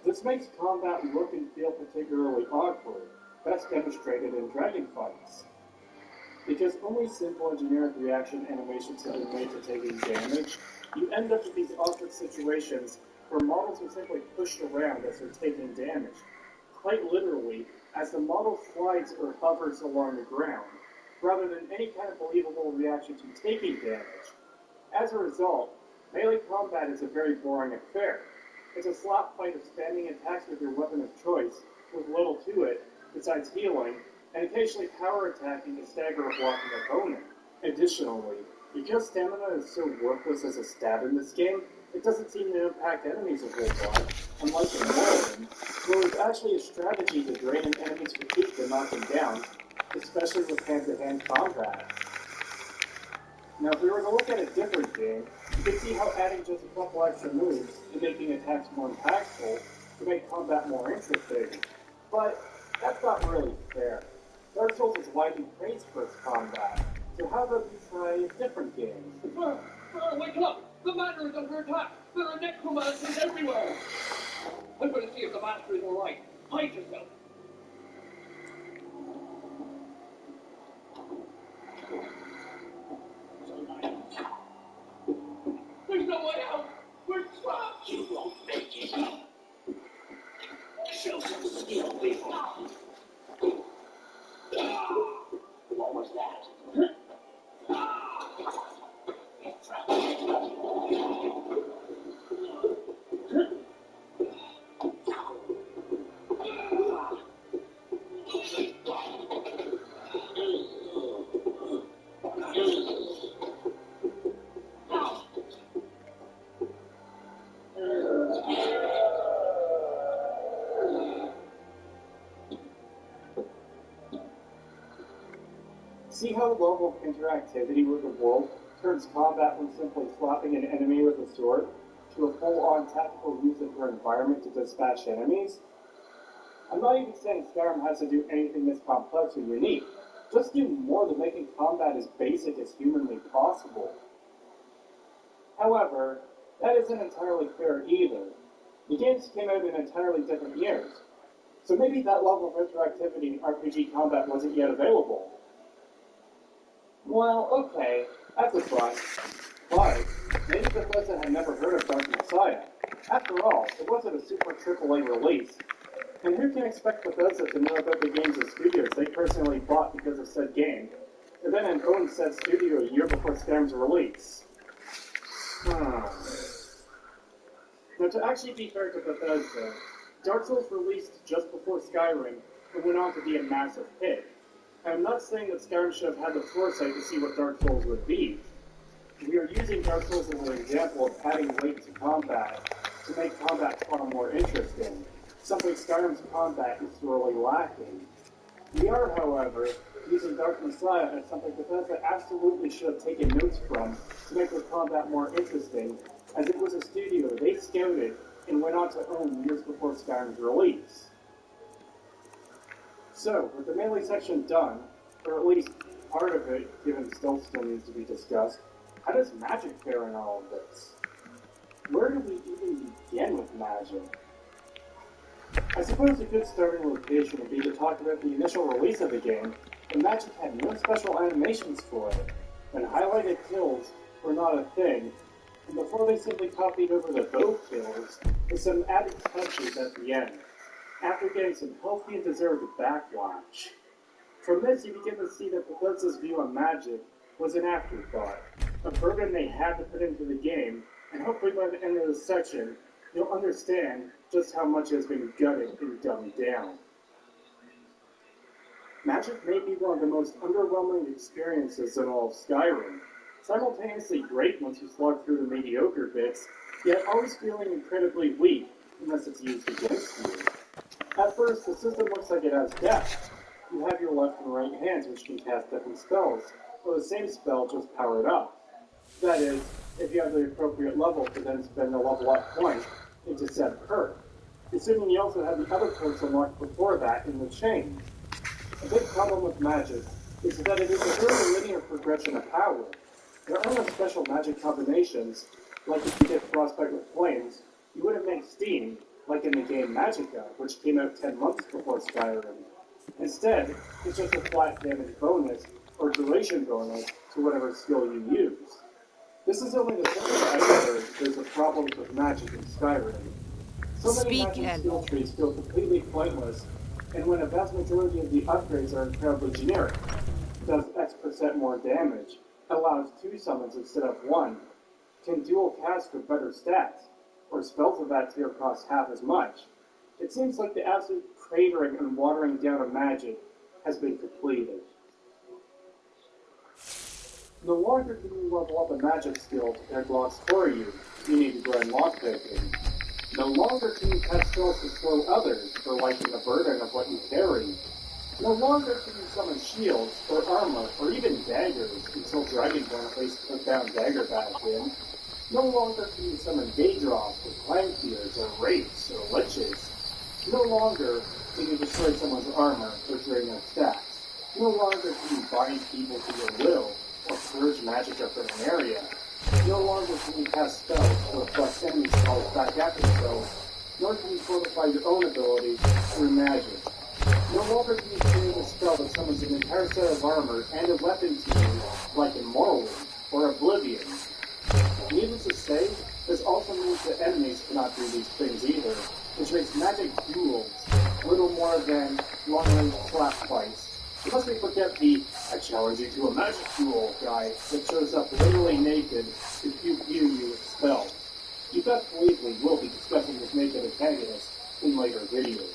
This makes combat look and feel particularly awkward, best demonstrated in dragon fights. Because only simple and generic reaction animations have been made to taking damage, you end up with these awkward situations where models are simply pushed around as they're taking damage, quite literally as the model slides or hovers along the ground, rather than any kind of believable reaction to taking damage. As a result, melee combat is a very boring affair. It's a slap fight of spamming attacks with your weapon of choice, with little to it, besides healing, and occasionally power attacking to stagger a blocking opponent. Additionally, because stamina is so worthless as a stat in this game, it doesn't seem to impact enemies a whole lot, unlike in Morrowind, where there's actually a strategy to drain an enemy's fatigue to knock them down, especially with hand-to-hand combat. Now, if we were to look at a different game, you could see how adding just a couple extra moves and making attacks more impactful would make combat more interesting. But that's not really fair. Dark Souls is widely praised for its combat, so how about we try a different game? Wake up! The manor is under attack! There are necromancers everywhere! I'm going to see if the master is alright. Hide yourself! We're trapped! You won't make it. Show some skill before. What was that? See how the level of interactivity with the world turns combat from simply slapping an enemy with a sword to a full-on tactical use of your environment to dispatch enemies? I'm not even saying Skyrim has to do anything this complex or unique. Just do more than making combat as basic as humanly possible. However, that isn't entirely fair either. The games came out in entirely different years, so maybe that level of interactivity in RPG combat wasn't yet available. Well, okay, that's a plus. But maybe Bethesda had never heard of Dark Messiah. After all, it wasn't a super AAA release. And who can expect Bethesda to know about the games of studios they personally bought because of said game, and then owned said studio a year before Skyrim's release? Now, to actually be fair to Bethesda, Dark Souls released just before Skyrim and went on to be a massive hit. I'm not saying that Skyrim should have had the foresight to see what Dark Souls would be. We are using Dark Souls as an example of adding weight to combat to make combat far more interesting, something Skyrim's combat is sorely lacking. We are, however, using Dark Messiah as something Bethesda absolutely should have taken notes from to make their combat more interesting, as it was a studio they scouted and went on to own years before Skyrim's release. So, with the melee section done, or at least part of it, given stealth still needs to be discussed, how does magic fare in all of this? Where do we even begin with magic? I suppose a good starting location would be to talk about the initial release of the game, when magic had no special animations for it, when highlighted kills were not a thing, and before they simply copied over the bow kills with some added touches at the end, after getting some healthy and deserved backlash. From this, you begin to see that Bethesda's view on magic was an afterthought, a burden they had to put into the game, and hopefully by the end of this section, you'll understand just how much has been gutted and dumbed down. Magic may be one of the most underwhelming experiences in all of Skyrim, simultaneously great once you slog through the mediocre bits, yet always feeling incredibly weak unless it's used against you. At first, the system looks like it has depth. You have your left and right hands which can cast different spells, or the same spell just powered up. That is, if you have the appropriate level to then spend a level up point into said perk, assuming you also have the other perks unlocked before that in the chain. A big problem with magic is that it is a very linear progression of power. There are no special magic combinations, like if you get frostbite with flames, you wouldn't make steam, like in the game Magicka, which came out 10 months before Skyrim. Instead, it's just a flat damage bonus, or duration bonus, to whatever skill you use. This is only the tip of the iceberg. There's a problem with magic in Skyrim. So many magic skill trees feel completely pointless, and when a vast majority of the upgrades are incredibly generic, does X% more damage, allows 2 summons instead of 1, can dual cast for better stats, or spells of that tier cost half as much. It seems like the absolute cratering and watering down of magic has been completed. No longer can you level up a magic skill to pick locks for you. You need to grind lockpicking. No longer can you cast spells to slow others for lighten the burden of what you carry. No longer can you summon shields, or armor, or even daggers until Dragonborn placed put down dagger back in. No longer can you summon Daedroth, or Clankiers, or Wraiths, or Liches. No longer can you destroy someone's armor, or drain their stats. No longer can you bind people to your will, or purge magic up in an area. No longer can you cast spells to reflect enemy spells back at themselves, nor can you fortify your own abilities through magic. No longer can you create a spell that summons an entire set of armor and a weapon to you, like in Morrowind or Oblivion. Needless to say, This also means that enemies cannot do these things either, which makes magic duels little more than long-range slap fights. Unless we forget the "I challenge you to a magic duel" guy that shows up literally naked to pew-pew you with spells. You best believe we will be discussing this naked antagonist in later videos.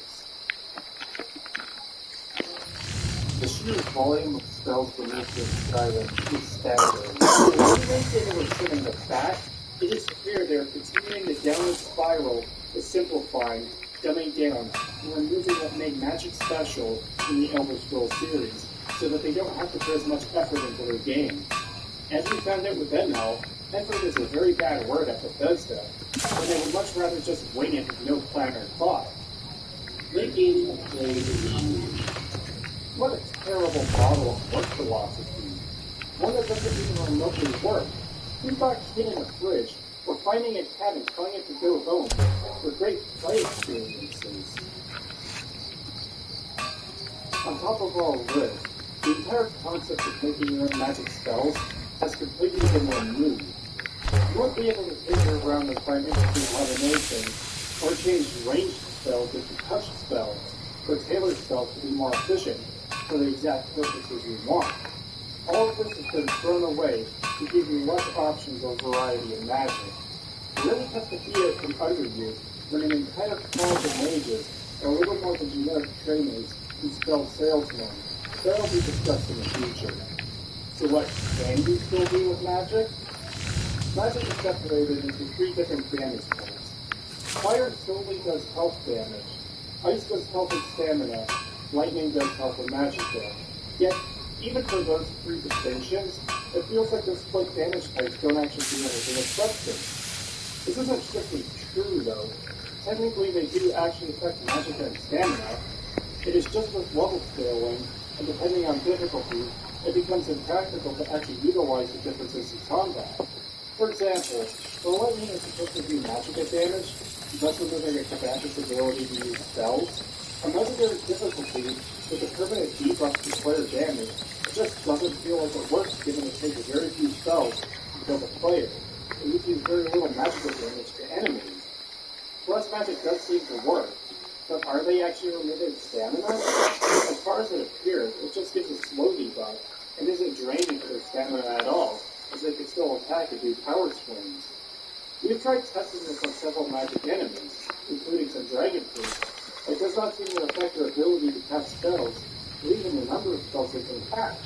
The sheer volume of spells released in Skyrim is staggering. If you make it oversitting the fact, it is clear they are continuing the downward spiral of simplifying, dumbing down, and removing what made magic special in the Elder Scrolls series, so that they don't have to put as much effort into their game. As we found out with Benhal, effort is a very bad word at Bethesda, and they would much rather just wing it with no plan or thought. Making a play is not weird. What a terrible model of work philosophy. One that doesn't even remotely work. Who thought hitting a fridge or finding a cat and telling it to go home were great play experiences? On top of all this, the entire concept of making your own magic spells has completely been removed. You won't be able to figure around and find interesting combinations, or change ranged spells into touch spells, or tailor spells to be more efficient for the exact purposes you want. All of this has been thrown away to give you less options or variety in magic. It really cuts the heat out from under you when an entire class of mages are little more than generic trainers and spell salesmen. That'll be discussed in the future. So what can you still do with magic? Magic is separated into three different damage types. Fire solely does health damage. Ice does health and stamina. Lightning does health and magic damage. Yet, even for those three distinctions, it feels like those split damage types don't actually do anything of substance. This isn't strictly true, though. Technically, they do actually affect magic and stamina. It is just with level scaling, and depending on difficulty, it becomes impractical to actually utilize the differences in combat. For example, while lightning is supposed to do magic damage, thus removing a combatant's ability to use spells, a legendary difficulty with a permanent debuff to player damage just doesn't feel like it works given it takes very few spells to kill the player, and uses very little magical damage to enemies. Plus, magic does seem to work, but are they actually removing stamina? As far as it appears, it just gives a slow debuff, and isn't draining their stamina at all, as they can still attack and do power swings. We've tried testing this on several magic enemies, including some dragon priests. It does not seem to affect their ability to cast spells, or even the number of spells they can cast.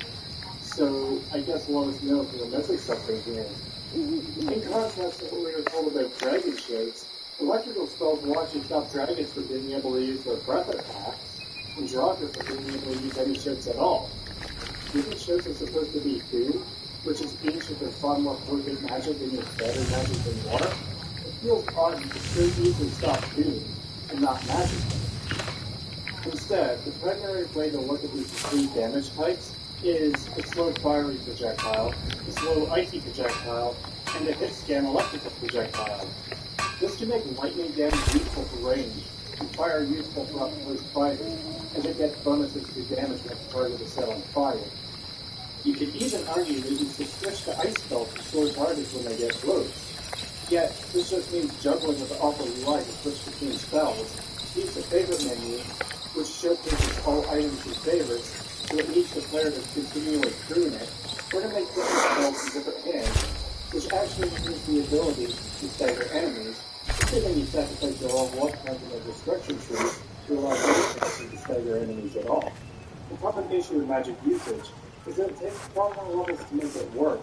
So, I guess let us know if we're missing something here. In contrast to what we were told about dragon shapes, electrical spells will actually stop dragons from being able to use their breath attacks, and Draugr from being able to use any shapes at all. Different shapes are supposed to be food, which is ancient or far more potent magic than your standard magic than water. It feels odd to so easily stop food, and not magic. Instead, the primary way to look at these three damage types is a slow fiery projectile, a slow icy projectile, and a hit scan electrical projectile. This can make lightning damage useful for range, and fire useful for up close fighting, as it gets bonuses to damage when the target is set on fire. You could even argue that you should switch to ice spells to slow targets when they get close. Yet, this just means juggling with the awful UI to switch between spells, use the favorite menu, which showcases all items you favorite, so it needs the player to continually prune it, or to make different spells in different hands, which actually removes the ability to stagger enemies, assuming you sacrifice your level up content of destruction tree to allow no to stagger enemies at all. The common issue with magic usage is that it takes far more levels to make it work,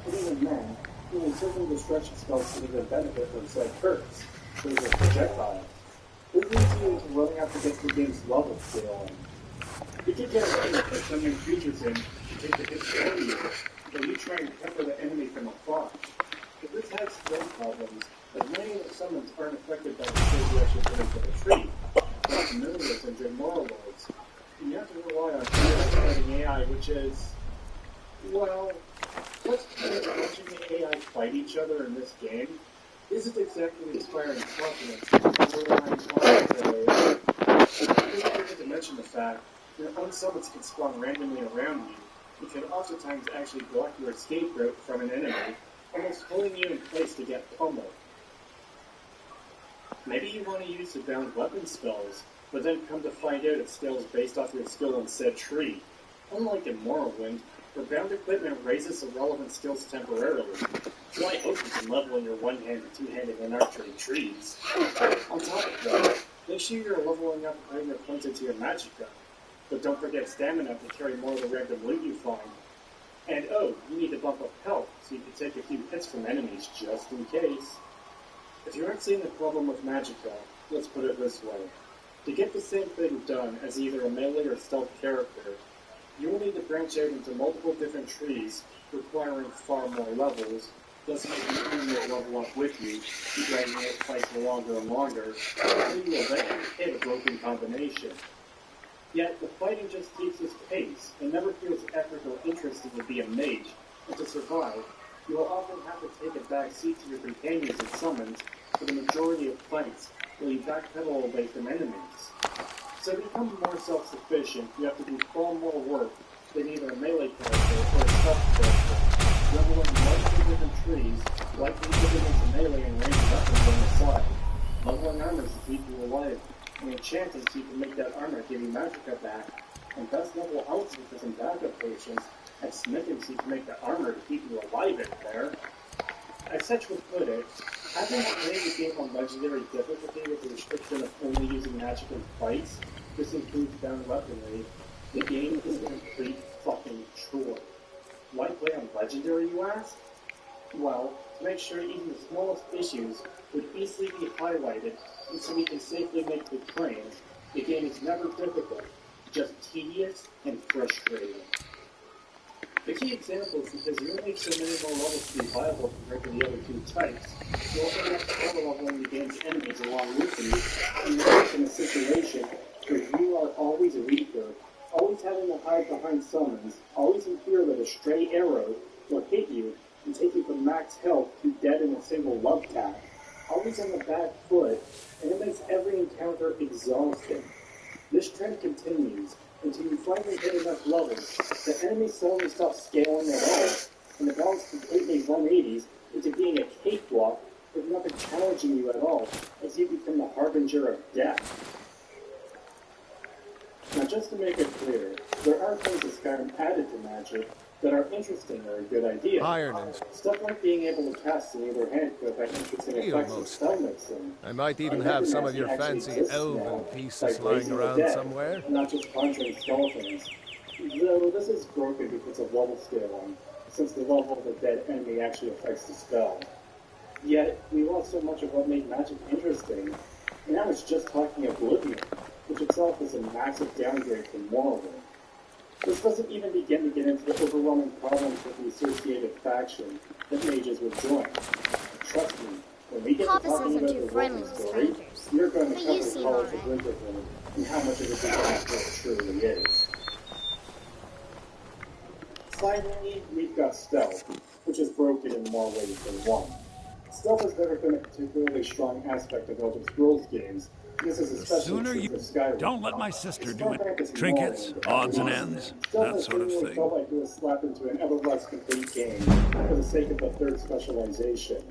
but even then, even certain destruction spells can even benefit from said perks, such as projectile. This leads you into running up against the game's level scaling. You could get away with put some new features in to take the hits for you, but you try and pepper the enemy from afar. If this has threat problems, as many of the summons aren't affected by the skills you actually put into the tree, like familiars and Dremoral Lords, and you have to rely on fighting AI, which is, well, let's put it, watching the AI fight each other in this game isn't exactly inspiring confidence in relying on the AI. I forget to mention the fact that unsummons can spawn randomly around you, and can oftentimes actually block your escape route from an enemy, almost holding you in place to get pummeled. Maybe you want to use the bound weapon spells, but then come to find out it scales based off your skill in said tree. Unlike in Morrowind, where bound equipment raises the relevant skills temporarily. So I hope you can level in your one-handed, two-handed, and archery trees. On top of that, make sure you're leveling up and your points into your magicka. But don't forget stamina to carry more of the random loot you find. And oh, you need to bump up health, so you can take a few hits from enemies just in case. If you aren't seeing the problem with magicka, let's put it this way. To get the same thing done as either a melee or stealth character, you will need to branch out into multiple different trees, requiring far more levels, thus making the enemy level up with you, dragging it fight for longer and longer, until you eventually hit a broken combination. Yet, the fighting just keeps its pace, and never feels effort or interesting to be a mage, and to survive, you will often have to take a back seat to your companions and summons for the majority of fights, while you backpedal away from enemies. So to become more self-sufficient, you have to do far more work than either a melee character or a stealth character, leveling multiple different trees, likely moving into melee and ranged weapons on the side, leveling armors to keep you alive, and enchanting so you can make that armor give you magicka back, and best level outfits and backup potions, and smithing so you can make the armor to keep you alive in there. As such would put it, having played the game on legendary difficulty with the restriction of only using magic in fights, this includes bound weaponry, the game is a complete fucking chore. Why play on legendary, you ask? Well, to make sure even the smallest issues would easily be highlighted, and so we can safely make the claim, the game is never difficult, just tedious and frustrating. The key example is because you only have so many more levels to be viable compared to the other two types, you also have to cover leveling the game's enemies along with you, and you're in a situation where you are always weaker, always having to hide behind summons, always in fear that a stray arrow will hit you and take you from max health to dead in a single love tap, always on the back foot, and it makes every encounter exhausting. This trend continues until you finally hit enough levels that enemies suddenly stop scaling at all, and the battles completely 180s into being a cakewalk with nothing challenging you at all, as you become the harbinger of death. Now just to make it clear, there are things that Skyrim added to magic that are interesting or a good idea. Stuff like being able to cast in either hand could have interesting effects of spell mixing. I might even have some of your fancy elven pieces lying around somewhere. Not just conjuring skeletons. Though this is broken because of level scaling, since the level of the dead enemy actually affects the spell. Yet, we lost so much of what made magic interesting, and now it's just talking Oblivion, which itself is a massive downgrade from Morrowind. This doesn't even begin to get into the overwhelming problems with the associated faction that mages would join. Trust me, when we get to talking about the Wolfen story, you're going to cover the College of Winterhold and how much of a disaster it truly is. Finally, we've got stealth, which is broken in more ways than one. Stealth has never been a particularly strong aspect of Elder Scrolls games. This is especially true for Skyrim. Don't let my sister do it. Trinkets, odds and ends, that sort of thing. Felt like it was slapped into an otherwise complete game for the sake of the third specialization.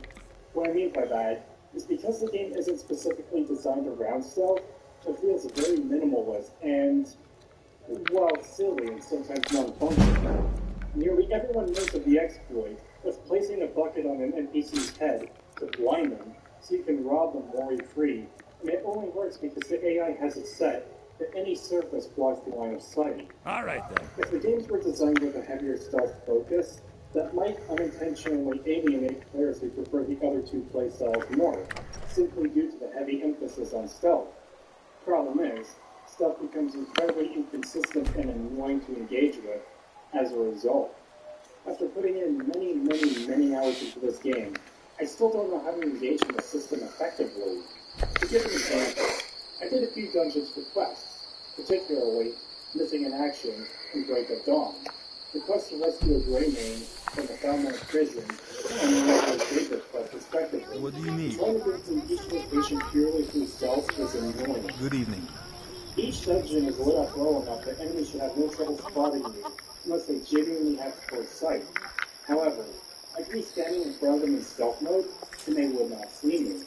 What I mean by that is because the game isn't specifically designed around stealth, it feels very minimalist and, well, silly and sometimes non-functional. Nearly everyone knows of the exploit of placing a bucket on an NPC's head to blind them so you can rob them worry-free. And it only works because the AI has it set that any surface blocks the line of sight. All right, then. If the games were designed with a heavier stealth focus, that might unintentionally alienate players who prefer the other two playstyles more, simply due to the heavy emphasis on stealth. Problem is, stealth becomes incredibly inconsistent and annoying to engage with as a result. After putting in many hours into this game, I still don't know how to engage in the system effectively. To give an example, I did a few dungeons for quests, particularly Missing in Action and Break of Dawn. The quest to rescue a Grey Mane from the thalmors prison and the Local Saber quest, respectively. What do you need? Trying to go through each location purely through stealth was annoying. Good evening. Each dungeon is lit up well enough that enemies should have no trouble spotting you, unless they genuinely have close sight. However, I could be standing in front of them in stealth mode, and they would not see me.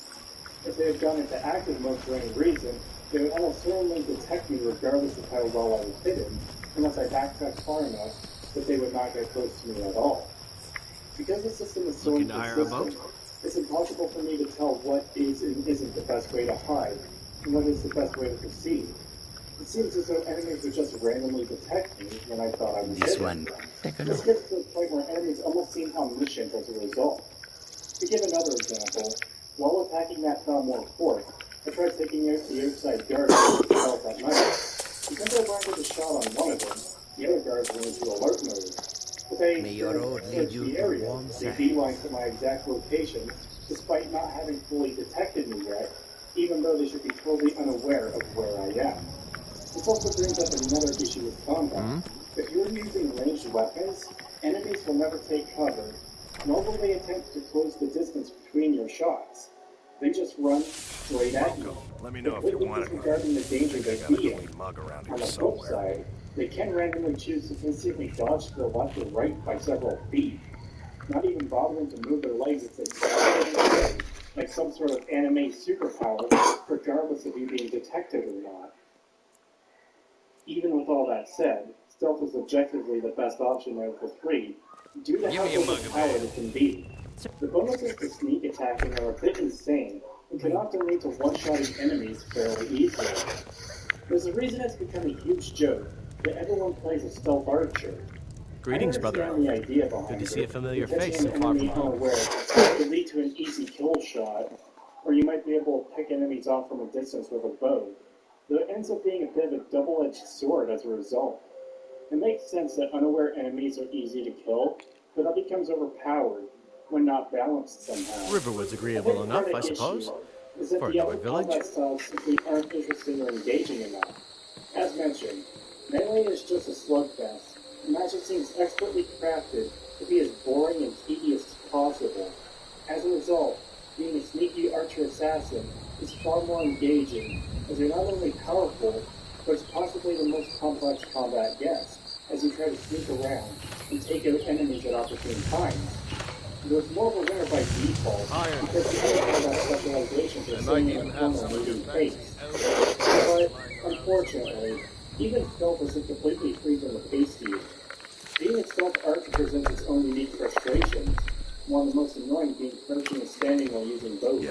If they had gone into active mode for any reason, they would almost certainly detect me regardless of how well I was hidden, unless I backtracked far enough that they would not get close to me at all. Because the system is so inconsistent, it's impossible for me to tell what is and isn't the best way to hide, and what is the best way to proceed. It seems as though enemies would just randomly detect me when I thought I was hidden. This gets to the point where enemies almost seem omniscient as a result. To give another example, while attacking that thalmor fort, I tried taking out the outside guards with the stealth at night. Because I landed a shot on one of them, the other guards went into alert mode. But they searched the area. They beelined to my exact location, despite not having fully detected me yet, even though they should be totally unaware of where I am. This also brings up another issue with combat. If you're using ranged weapons, enemies will never take cover, nor will they attempt to close the distance between your shots. They just run straight at you. Let me know if you want it. Disregarding the danger they be in. Mug around here On the flip somewhere. side, they can randomly choose to instantly dodge to the left or right by several feet, not even bothering to move their legs if they like some sort of anime superpower, regardless of you being detected or not. Even with all that said, stealth is objectively the best option out of the three, due to how overpowered it can be. The bonuses to sneak attacking are a bit insane, and can often lead to one-shotting enemies fairly easily. There's a reason it's become a huge joke that everyone plays a stealth archer. Greetings, brother. The idea behind Good to see a familiar Catching face so an far enemy from home. unaware could lead to an easy kill shot, or you might be able to pick enemies off from a distance with a bow, though it ends up being a bit of a double-edged sword as a result. It makes sense that unaware enemies are easy to kill, but that becomes overpowered when not balanced somehow. Riverwood's agreeable enough, I suppose. Is that For a the newer other village. combat styles simply aren't interesting or engaging enough. As mentioned, melee is just a slugfest, and magic seems expertly crafted to be as boring and tedious as possible. As a result, being a sneaky archer assassin is far more engaging, as you're not only powerful, but it's possibly the most complex combat gets, as you try to sneak around and take out enemies at opportune times. There's more of a winner by default, because you don't have that specialization for sitting in a corner and moving pace. But, unfortunately, even stealth isn't completely free from the pace to you. Being a stealth archer presents its own unique frustrations, one of the most annoying being crouching and standing while using bows,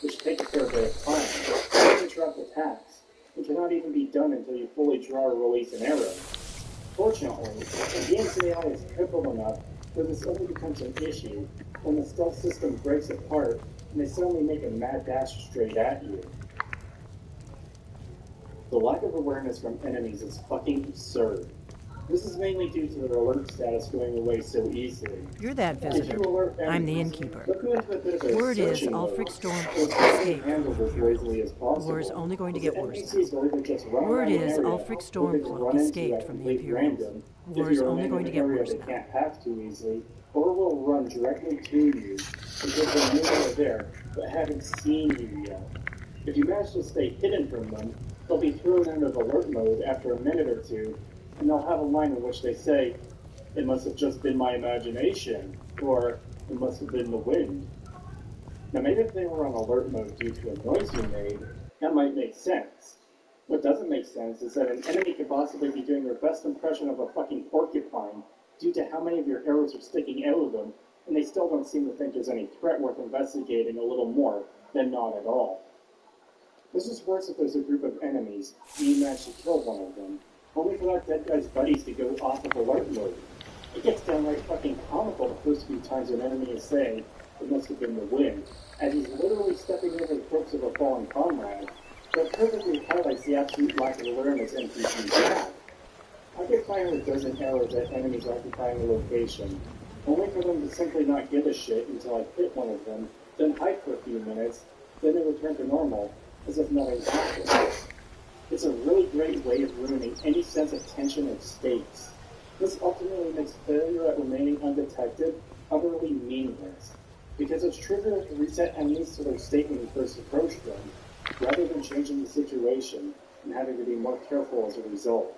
which take a fair bit of time, to interrupt attacks, and cannot even be done until you fully draw or release an arrow. Fortunately, the game's AI is crippled enough that this only becomes an issue when the stealth system breaks apart and they suddenly make a mad dash straight at you. The lack of awareness from enemies is fucking absurd. This is mainly due to their alert status going away so easily. You're that visitor. I'm the innkeeper. Word is Ulfric Storm escaped from the Imperials. War is only going to get worse now. Word is Ulfric Stormcloak escaped from the Imperials. War is only going to get worse now. Can't pass too easily, or will run directly to you because they know they're there but haven't seen you yet. If you manage to stay hidden from them, they'll be thrown out of alert mode after a minute or two, and they'll have a line in which they say, "It must have just been my imagination," or "It must have been the wind." Now maybe if they were on alert mode due to a noise you made, that might make sense. What doesn't make sense is that an enemy could possibly be doing their best impression of a fucking porcupine due to how many of your arrows are sticking out of them, and they still don't seem to think there's any threat worth investigating a little more than not at all. This is worse if there's a group of enemies and you manage to kill one of them, only for that dead guy's buddies to go off of alert mode. It gets downright fucking comical the first few times an enemy is saying, "It must have been the wind," as he's literally stepping over the corpse of a fallen comrade. That perfectly highlights the absolute lack of awareness NPCs have. I could fire a dozen arrows at enemies occupying a location, only for them to simply not give a shit until I hit one of them, then hide for a few minutes, then they return to normal, as if nothing happened. It's a really great way of ruining any sense of tension or stakes. This ultimately makes failure at remaining undetected utterly meaningless, because it's trivial to reset enemies to their state when you first approach them, rather than changing the situation and having to be more careful as a result.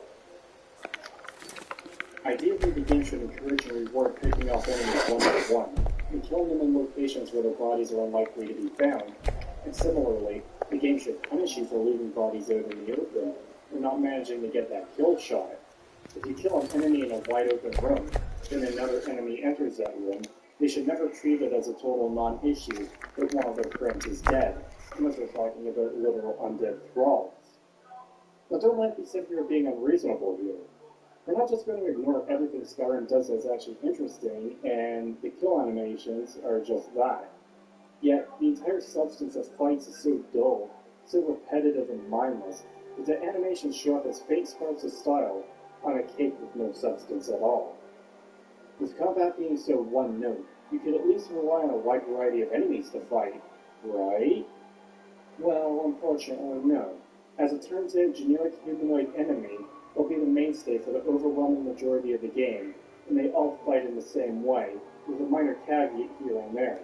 Ideally, the game should encourage and reward picking off enemies one by one, and killing them in locations where their bodies are unlikely to be found, and similarly, The game should punish you for leaving bodies out in the open, or not managing to get that kill shot. If you kill an enemy in a wide open room, then another enemy enters that room, they should never treat it as a total non-issue if one of their friends is dead, unless we're talking about literal undead thralls. But don't let me think we are being unreasonable here. We're not just going to ignore everything Skyrim does that's actually interesting, and the kill animations are just that. Yet, the entire substance of fights is so dull, so repetitive and mindless, that the animations show up as faint sparks of style on a cake with no substance at all. With combat being so one-note, you could at least rely on a wide variety of enemies to fight, right? Well, unfortunately, no. As it turns out, generic humanoid enemy will be the mainstay for the overwhelming majority of the game, and they all fight in the same way, with a minor caveat here and there.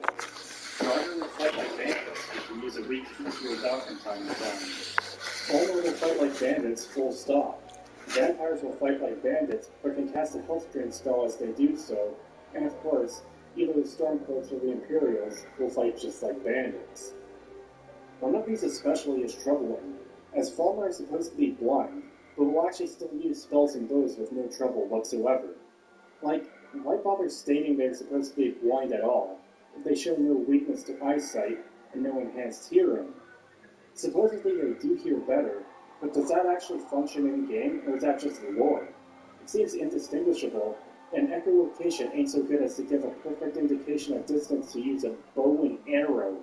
However, will fight like bandits, which will use a weak feature without from time to time. Thalmors will fight like bandits, full stop. Vampires will fight like bandits, but can cast a health drain spell as they do so, and of course, either the Stormcloaks or the Imperials will fight just like bandits. One of these especially is troubling, as Falmer is supposed to be blind, but will actually still use spells and bows with no trouble whatsoever. Like, why bother stating they're supposed to be blind at all, if they show no weakness to eyesight and no enhanced hearing? Supposedly they do hear better, but does that actually function in-game, or is that just lore? It seems indistinguishable, and echolocation ain't so good as to give a perfect indication of distance to use a bow and arrow.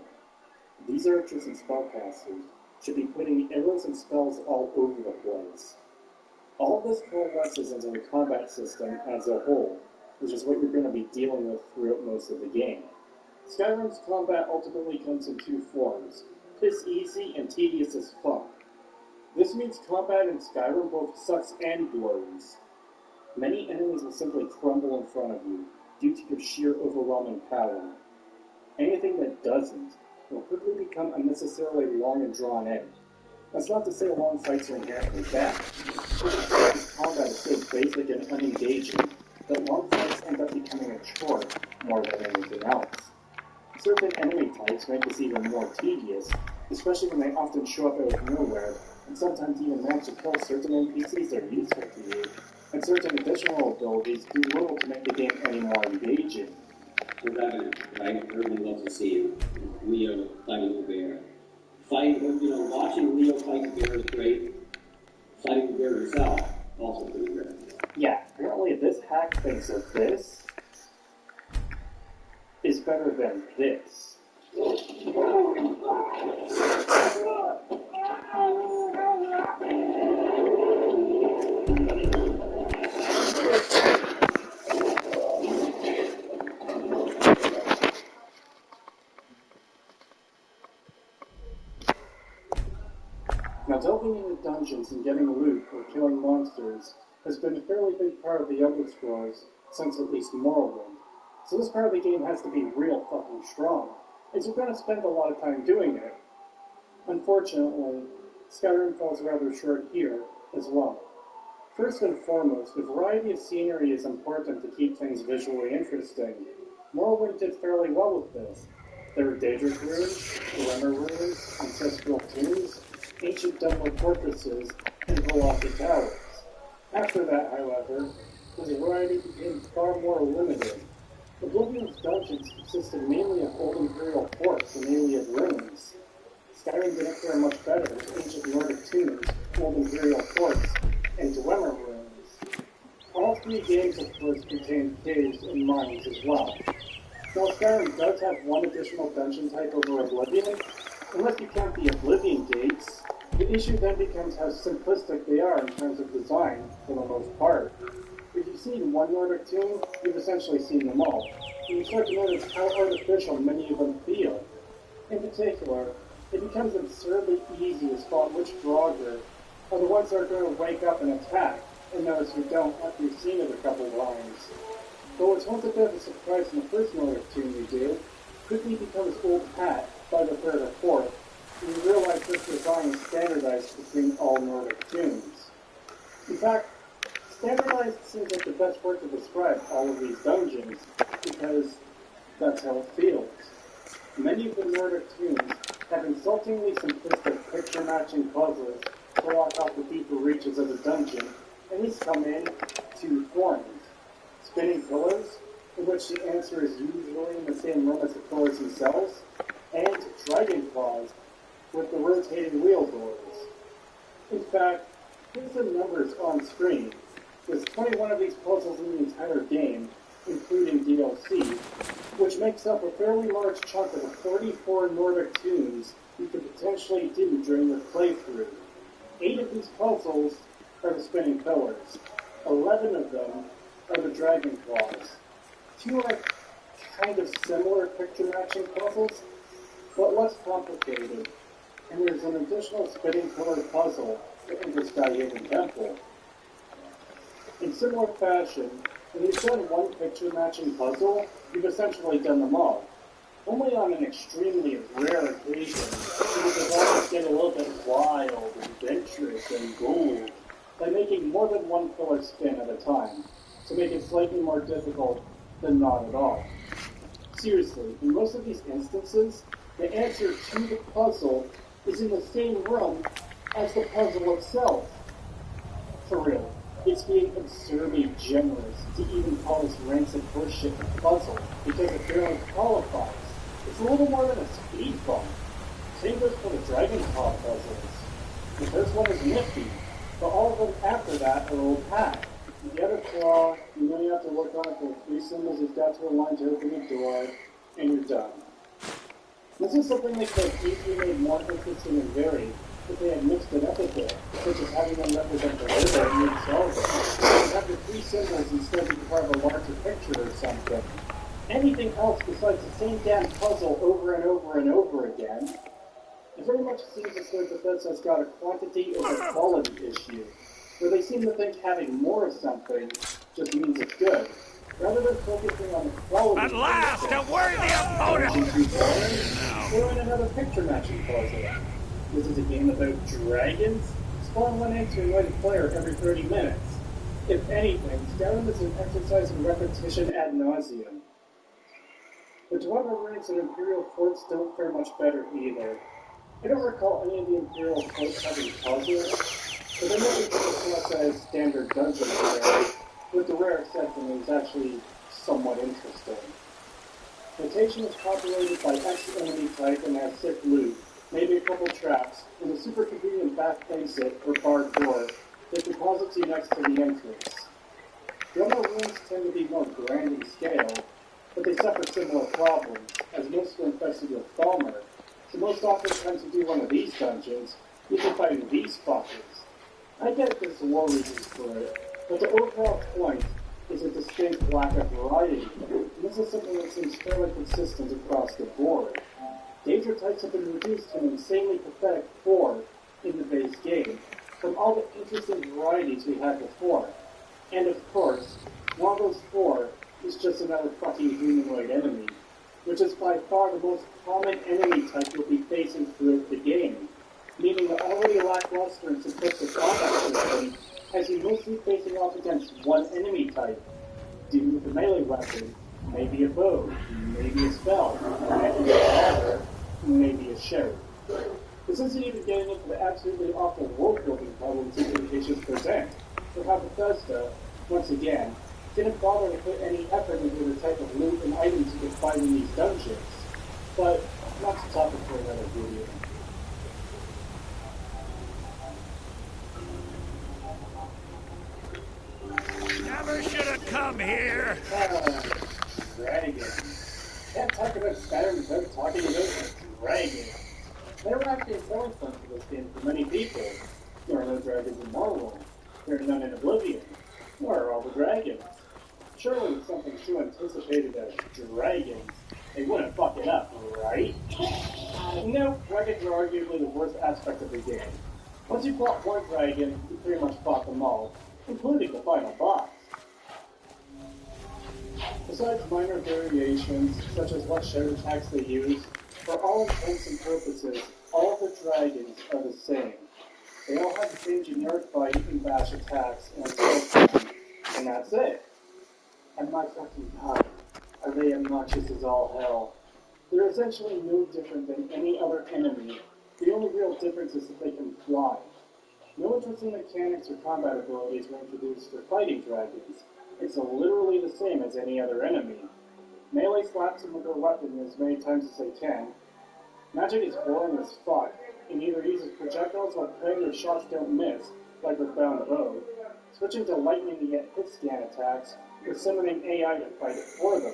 These archers and spellcasters should be putting arrows and spells all over the place. All of this coalesces into the combat system as a whole, which is what you're going to be dealing with throughout most of the game. Skyrim's combat ultimately comes in two forms, piss easy and tedious as fuck. This means combat in Skyrim both sucks and blows. Many enemies will simply crumble in front of you, due to your sheer overwhelming power. Anything that doesn't will quickly become unnecessarily long and drawn out. That's not to say long fights are inherently bad. Combat is so basic and unengaging that long fights end up becoming a chore more than anything else. Certain enemy types make this even more tedious, especially when they often show up out of nowhere, and sometimes even manage to kill certain NPCs that are useful to you, and certain additional abilities do little to make the game any more engaging. The Revenant, right? Everyone loves to see Leo fighting the bear. Watching Leo fight the bear is great. Fighting the bear himself, also pretty great. Yeah, apparently this hack thinks that this is better than this. Now, delving into dungeons and getting loot or killing monsters has been a fairly big part of the Elder Scrolls since at least Morrowind, so this part of the game has to be real fucking strong, and you're going to spend a lot of time doing it. Unfortunately, Skyrim falls rather short here as well. First and foremost, the variety of scenery is important to keep things visually interesting. Morrowind did fairly well with this. There are Daedric ruins, Rummer ruins, ancestral tombs, ancient Dunlop fortresses, and Velocity towers. After that, however, the variety became far more limited. Oblivion's dungeons consisted mainly of old Imperial forts and Iliad ruins. Skyrim didn't fare much better with ancient Nordic tombs, old Imperial forts, and Dwemer ruins. All three games, of course, contain caves and mines as well. While Skyrim does have one additional dungeon type over Oblivion, unless you count the Oblivion gates, the issue then becomes how simplistic they are in terms of design, for the most part. If you've seen one Nordic tomb, you've essentially seen them all, and you start to notice how artificial many of them feel. In particular, it becomes absurdly easy to spot which Draugr are the ones that are going to wake up and attack, and those who don't after you've seen it a couple times. But what's once a bit of a surprise in the first Nordic tomb you do, quickly becomes old hat by the third or fourth, and you realize this design is standardized between all Nordic tombs. In fact, standardized seems like the best word to describe all of these dungeons, because that's how it feels. Many of the Nordic tombs have insultingly simplistic picture-matching puzzles to lock off the deeper reaches of the dungeon, and these come in two forms. Spinning pillars, in which the answer is usually in the same room as the pillars themselves, and dragon claws, with the rotating wheel doors. In fact, here's the numbers on screen. There's 21 of these puzzles in the entire game, including DLC, which makes up a fairly large chunk of the 34 Nordic tunes you could potentially do during your playthrough. 8 of these puzzles are the spinning pillars. 11 of them are the dragon claws. 2 are kind of similar picture-matching puzzles, but less complicated. And there's an additional spinning pillar puzzle in the Skyrim Temple. In similar fashion, when you've done one picture-matching puzzle, you've essentially done them all. Only on an extremely rare occasion do the developers get a little bit wild and adventurous and bold by making more than one pillar spin at a time, to make it slightly more difficult than not at all. Seriously, in most of these instances, the answer to the puzzle is in the same room as the puzzle itself. For real, it's being absurdly generous to even call this rancid horseshit a puzzle, because it barely qualifies. It's a little more than a speed bump. Same goes for the Dragon Claw puzzles. The first one is nifty, but all of them after that are old hat. You get a claw, you only have to work on it for 3 symbols you've got to align to open the door, and you're done. This is something they could have easily made more interesting and varied if they had mixed it up a bit, such as having them represent the river and you'd solve it. And have the 3 symbols instead you carve a larger picture or something. Anything else besides the same damn puzzle over and over and over again. It very much seems as though Bethesda's got a quantity over quality issue, where they seem to think having more of something just means it's good, rather than focusing on the quality. At last, a worthy opponent! Throw in another picture-matching puzzle. This is a game about dragons? Spawn one in to annoy the player every 30 minutes. If anything, Skyrim is an exercise in repetition ad nauseum. The Dwemer ranks and Imperial forts don't fare much better either. I don't recall any of the Imperial forts having puzzles, but they never come across as standard dungeon area, with the rare exception that is actually somewhat interesting. Rotation is populated by X enemy type and has sick loot, maybe a couple traps, and a super convenient back exit or barred door that deposits you next to the entrance. Dwemer ruins tend to be more grand in scale, but they suffer similar problems, as most are infested with thalmors. So most often times you do one of these dungeons, you'll be fighting these fuckers. I get there's war reasons for it, but the overall point is a distinct lack of variety, and this is something that seems fairly consistent across the board. Danger types have been reduced to an insanely pathetic 4 in the base game, from all the interesting varieties we had before. And of course, one of those 4 is just another fucking humanoid enemy, which is by far the most common enemy type you'll be facing throughout the game, meaning the already lackluster and simplistic combat system has you mostly facing off against one enemy type, dude with a melee weapon, maybe a bow, maybe a spell, maybe a dagger, maybe a sheriff. This isn't even getting into the absolutely awful world-building problems these limitations present, for how Bethesda, once again, didn't bother to put any effort into the type of loot and items you could find in these dungeons. But that's a topic for another video. Never should have come here! Dragons. Can't talk about Skyrim without talking about dragons. There were actually a selling point for this game for many people. There are no dragons in Morrowind. There are none in Oblivion. Where are all the dragons? Surely with something so anticipated as dragons, they wouldn't fuck it up, right? No, dragons are arguably the worst aspect of the game. Once you fought one dragon, you pretty much fought them all, including the final boss. Besides minor variations, such as what shadow attacks they use, for all intents and purposes, all of the dragons are the same. They all have the same generic bite and bash attacks and and that's it. And my fucking god, are they obnoxious as all hell. They're essentially no different than any other enemy. The only real difference is that they can fly. No interesting mechanics or combat abilities were introduced for fighting dragons. It's literally the same as any other enemy. Melee slaps them with their weapon as many times as they can. Magic is boring as fuck, and either uses projectiles while praying their shots don't miss, like with Bound Bow, switching to lightning to get hit scan attacks, or summoning AI to fight it for them.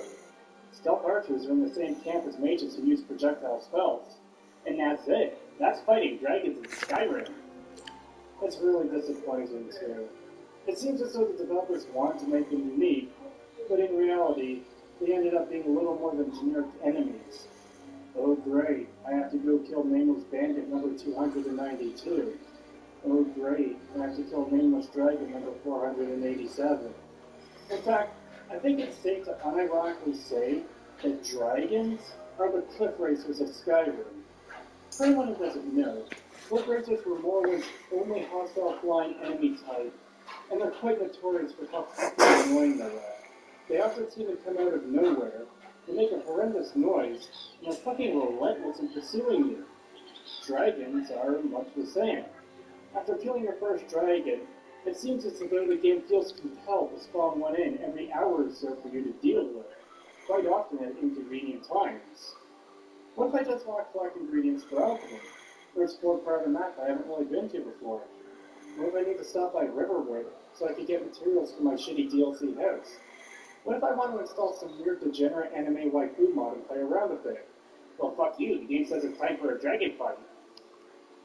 Stealth archers are in the same camp as mages who use projectile spells. And that's it. That's fighting dragons in Skyrim. It's really disappointing too. It seems as though the developers wanted to make them unique, but in reality, they ended up being little more than generic enemies. Oh great, I have to go kill Nameless Bandit number 292. Oh great, I have to kill Nameless Dragon number 487. In fact, I think it's safe to unironically say that dragons are the cliff racers of Skyrim. For anyone who doesn't know, cliff racers were Morrowind's only hostile flying enemy type, and they're quite notorious for how fucking annoying they are. They often seem to come out of nowhere, they make a horrendous noise, and are fucking relentless in pursuing you. Dragons are much the same. After killing your first dragon, it seems as though the game feels compelled to spawn one in every hour or so for you to deal with, quite often at inconvenient times. What if I just want to collect ingredients for alchemy, or explore part of the map I haven't really been to before? What if I need to stop by Riverwood so I can get materials for my shitty DLC house? What if I want to install some weird degenerate anime waifu mod and play around with it? Well, fuck you, the game says it's time for a dragon fight.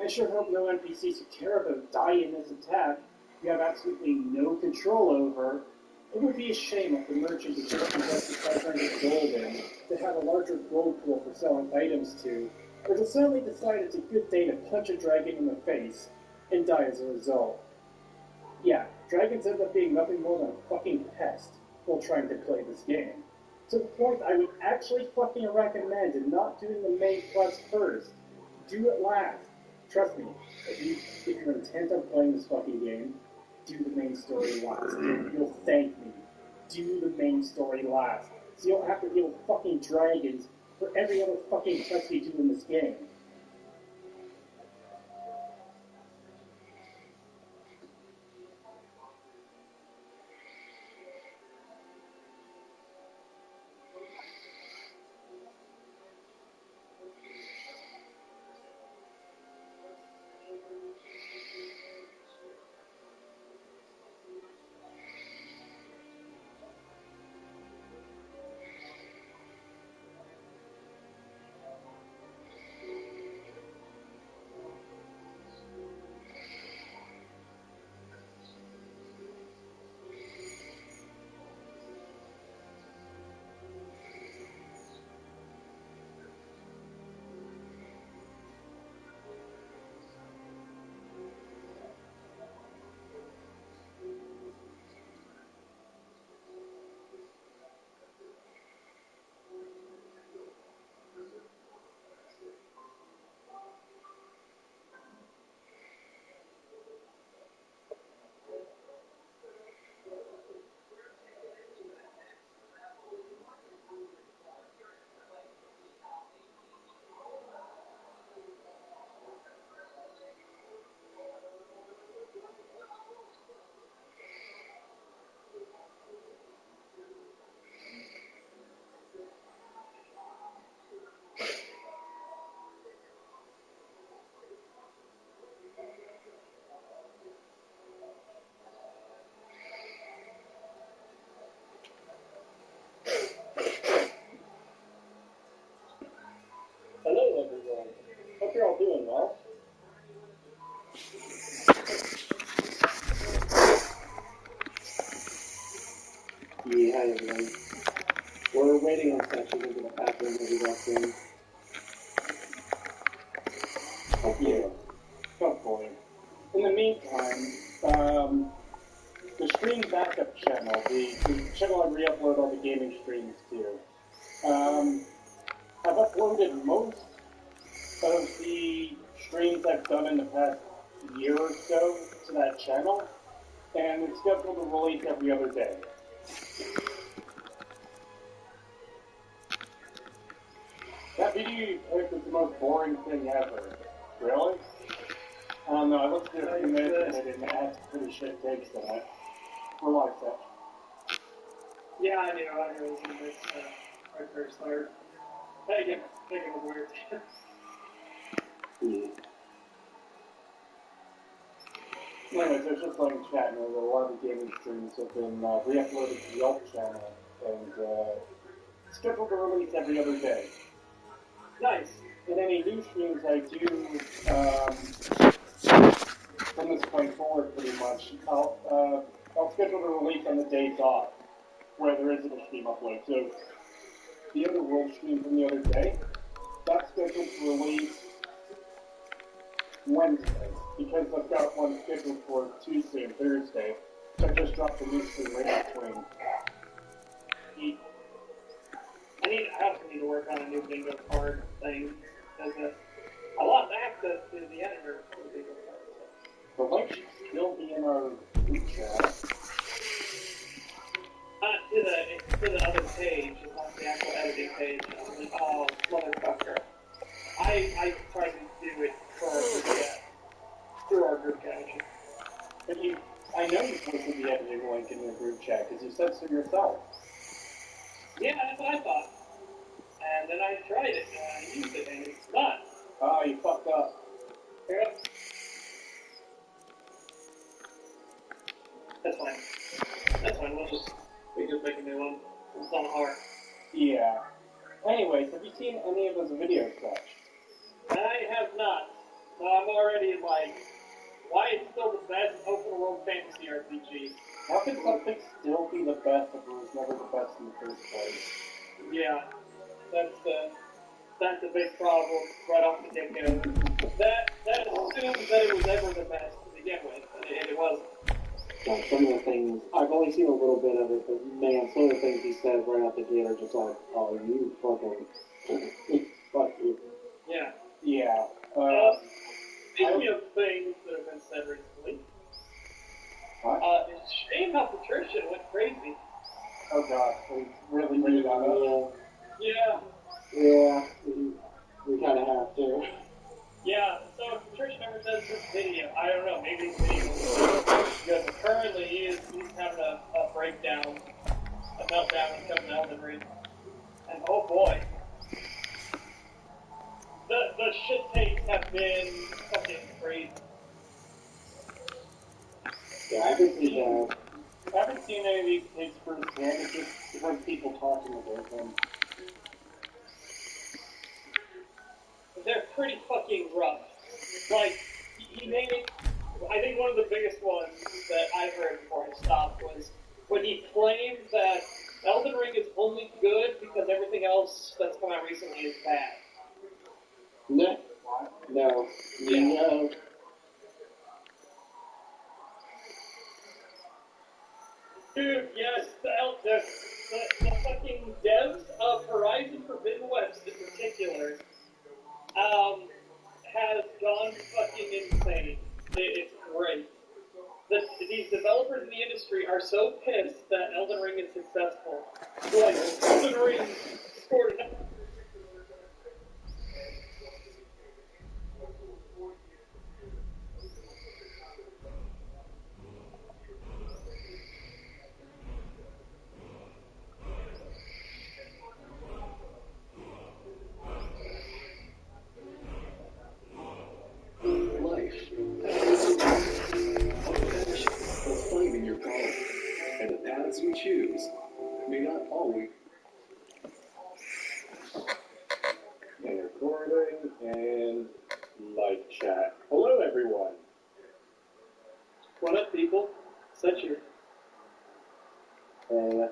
I sure hope no NPCs who care about die in this attack you have absolutely no control over. It would be a shame if the merchant who just invested 500 gold in to have a larger gold pool for selling items to, or to suddenly decide it's a good day to punch a dragon in the face and die as a result. Yeah, dragons end up being nothing more than a fucking pest while trying to play this game. To the point I would actually fucking recommend not doing the main quest first. Do it last. Trust me, if you're intent on playing this fucking game, do the main story last. You'll thank me. Do the main story last. So you don't have to deal with fucking dragons for every other fucking quest you do in this game. Hello everyone. Hope you're all doing well. Yeah, hi everyone. We're waiting on sections into the bathroom as we walk in. Yeah. Hopefully. In the meantime, the stream backup channel, the channel I re-upload all the gaming streams to, I've uploaded most of the streams I've done in the past year or so to that channel, and it's scheduled to release every other day. That CD pick is the most boring thing ever. Really? I don't know, I looked at a few minutes and it had pretty shit takes in it. Relax that. Yeah, I knew. I knew it was going to make our first start. Make it weird. Anyways, there's just like chatting. A lot of the gaming streams have been re-uploaded to the Alt channel and scheduled to release every other day. Nice. In any new streams I do, from this point forward, pretty much, I'll schedule the release on the days off, where there isn't a stream upload. So, the other world stream from the other day, that's scheduled to release Wednesday, because I've got one scheduled for Tuesday and Thursday. So I just dropped the new stream right in between. I also need to work on a new bingo card thing, because I lost access to the editor for the bingo card. The link should still be in our group chat. To the other page, it's not the actual editing page. I'm like, oh, motherfucker. I tried to do it for our group chat. Through our group chat. But I know you posted the editing link in your group chat, because you said so yourself. Yeah, that's what I thought. And then I tried it, and I used it, and it's not. Oh, you fucked up. Yep. That's fine. That's fine, we just make a new one. It's not hard. Yeah. Anyways, have you seen any of those videos, Dutch? I have not. So I'm already like, why is it still the best open world fantasy RPG? How can something still be the best if it was never the best in the first place? Yeah. That's a big problem right off the get-go. That assumes that it was ever the best to begin with, and it wasn't. Like some of the things, I've only seen a little bit of it, but man, some of the things he says right out the gate are just like, oh, you fucking, fuck you. Yeah. Yeah. Speaking of things that have been said recently, it's a shame how Patricia went crazy. Oh god, we really got up. Yeah. Yeah, we kind of have to. Yeah, so if Patricia never does this video, I don't know, maybe this video will because currently he's having a breakdown, a meltdown when it comes to Elden Ring. And oh boy, the shit takes have been fucking crazy. Yeah, I haven't seen any of these takes firsthand, it's just heard people talking about them. They're pretty fucking rough. Like, he made it, I think one of the biggest ones that I heard before I stopped was when he claimed that Elden Ring is only good because everything else that's come out recently is bad. No. Yeah. No. Dude, yes, the fucking devs of Horizon Forbidden West in particular, has gone fucking insane. It's great. These developers in the industry are so pissed that Elden Ring is successful. Like, Elden Ring scored enough. Life. A passion for finding your calling. And the paths we choose may not always. And recording and live chat. Hello, everyone. What up, people? Such here. You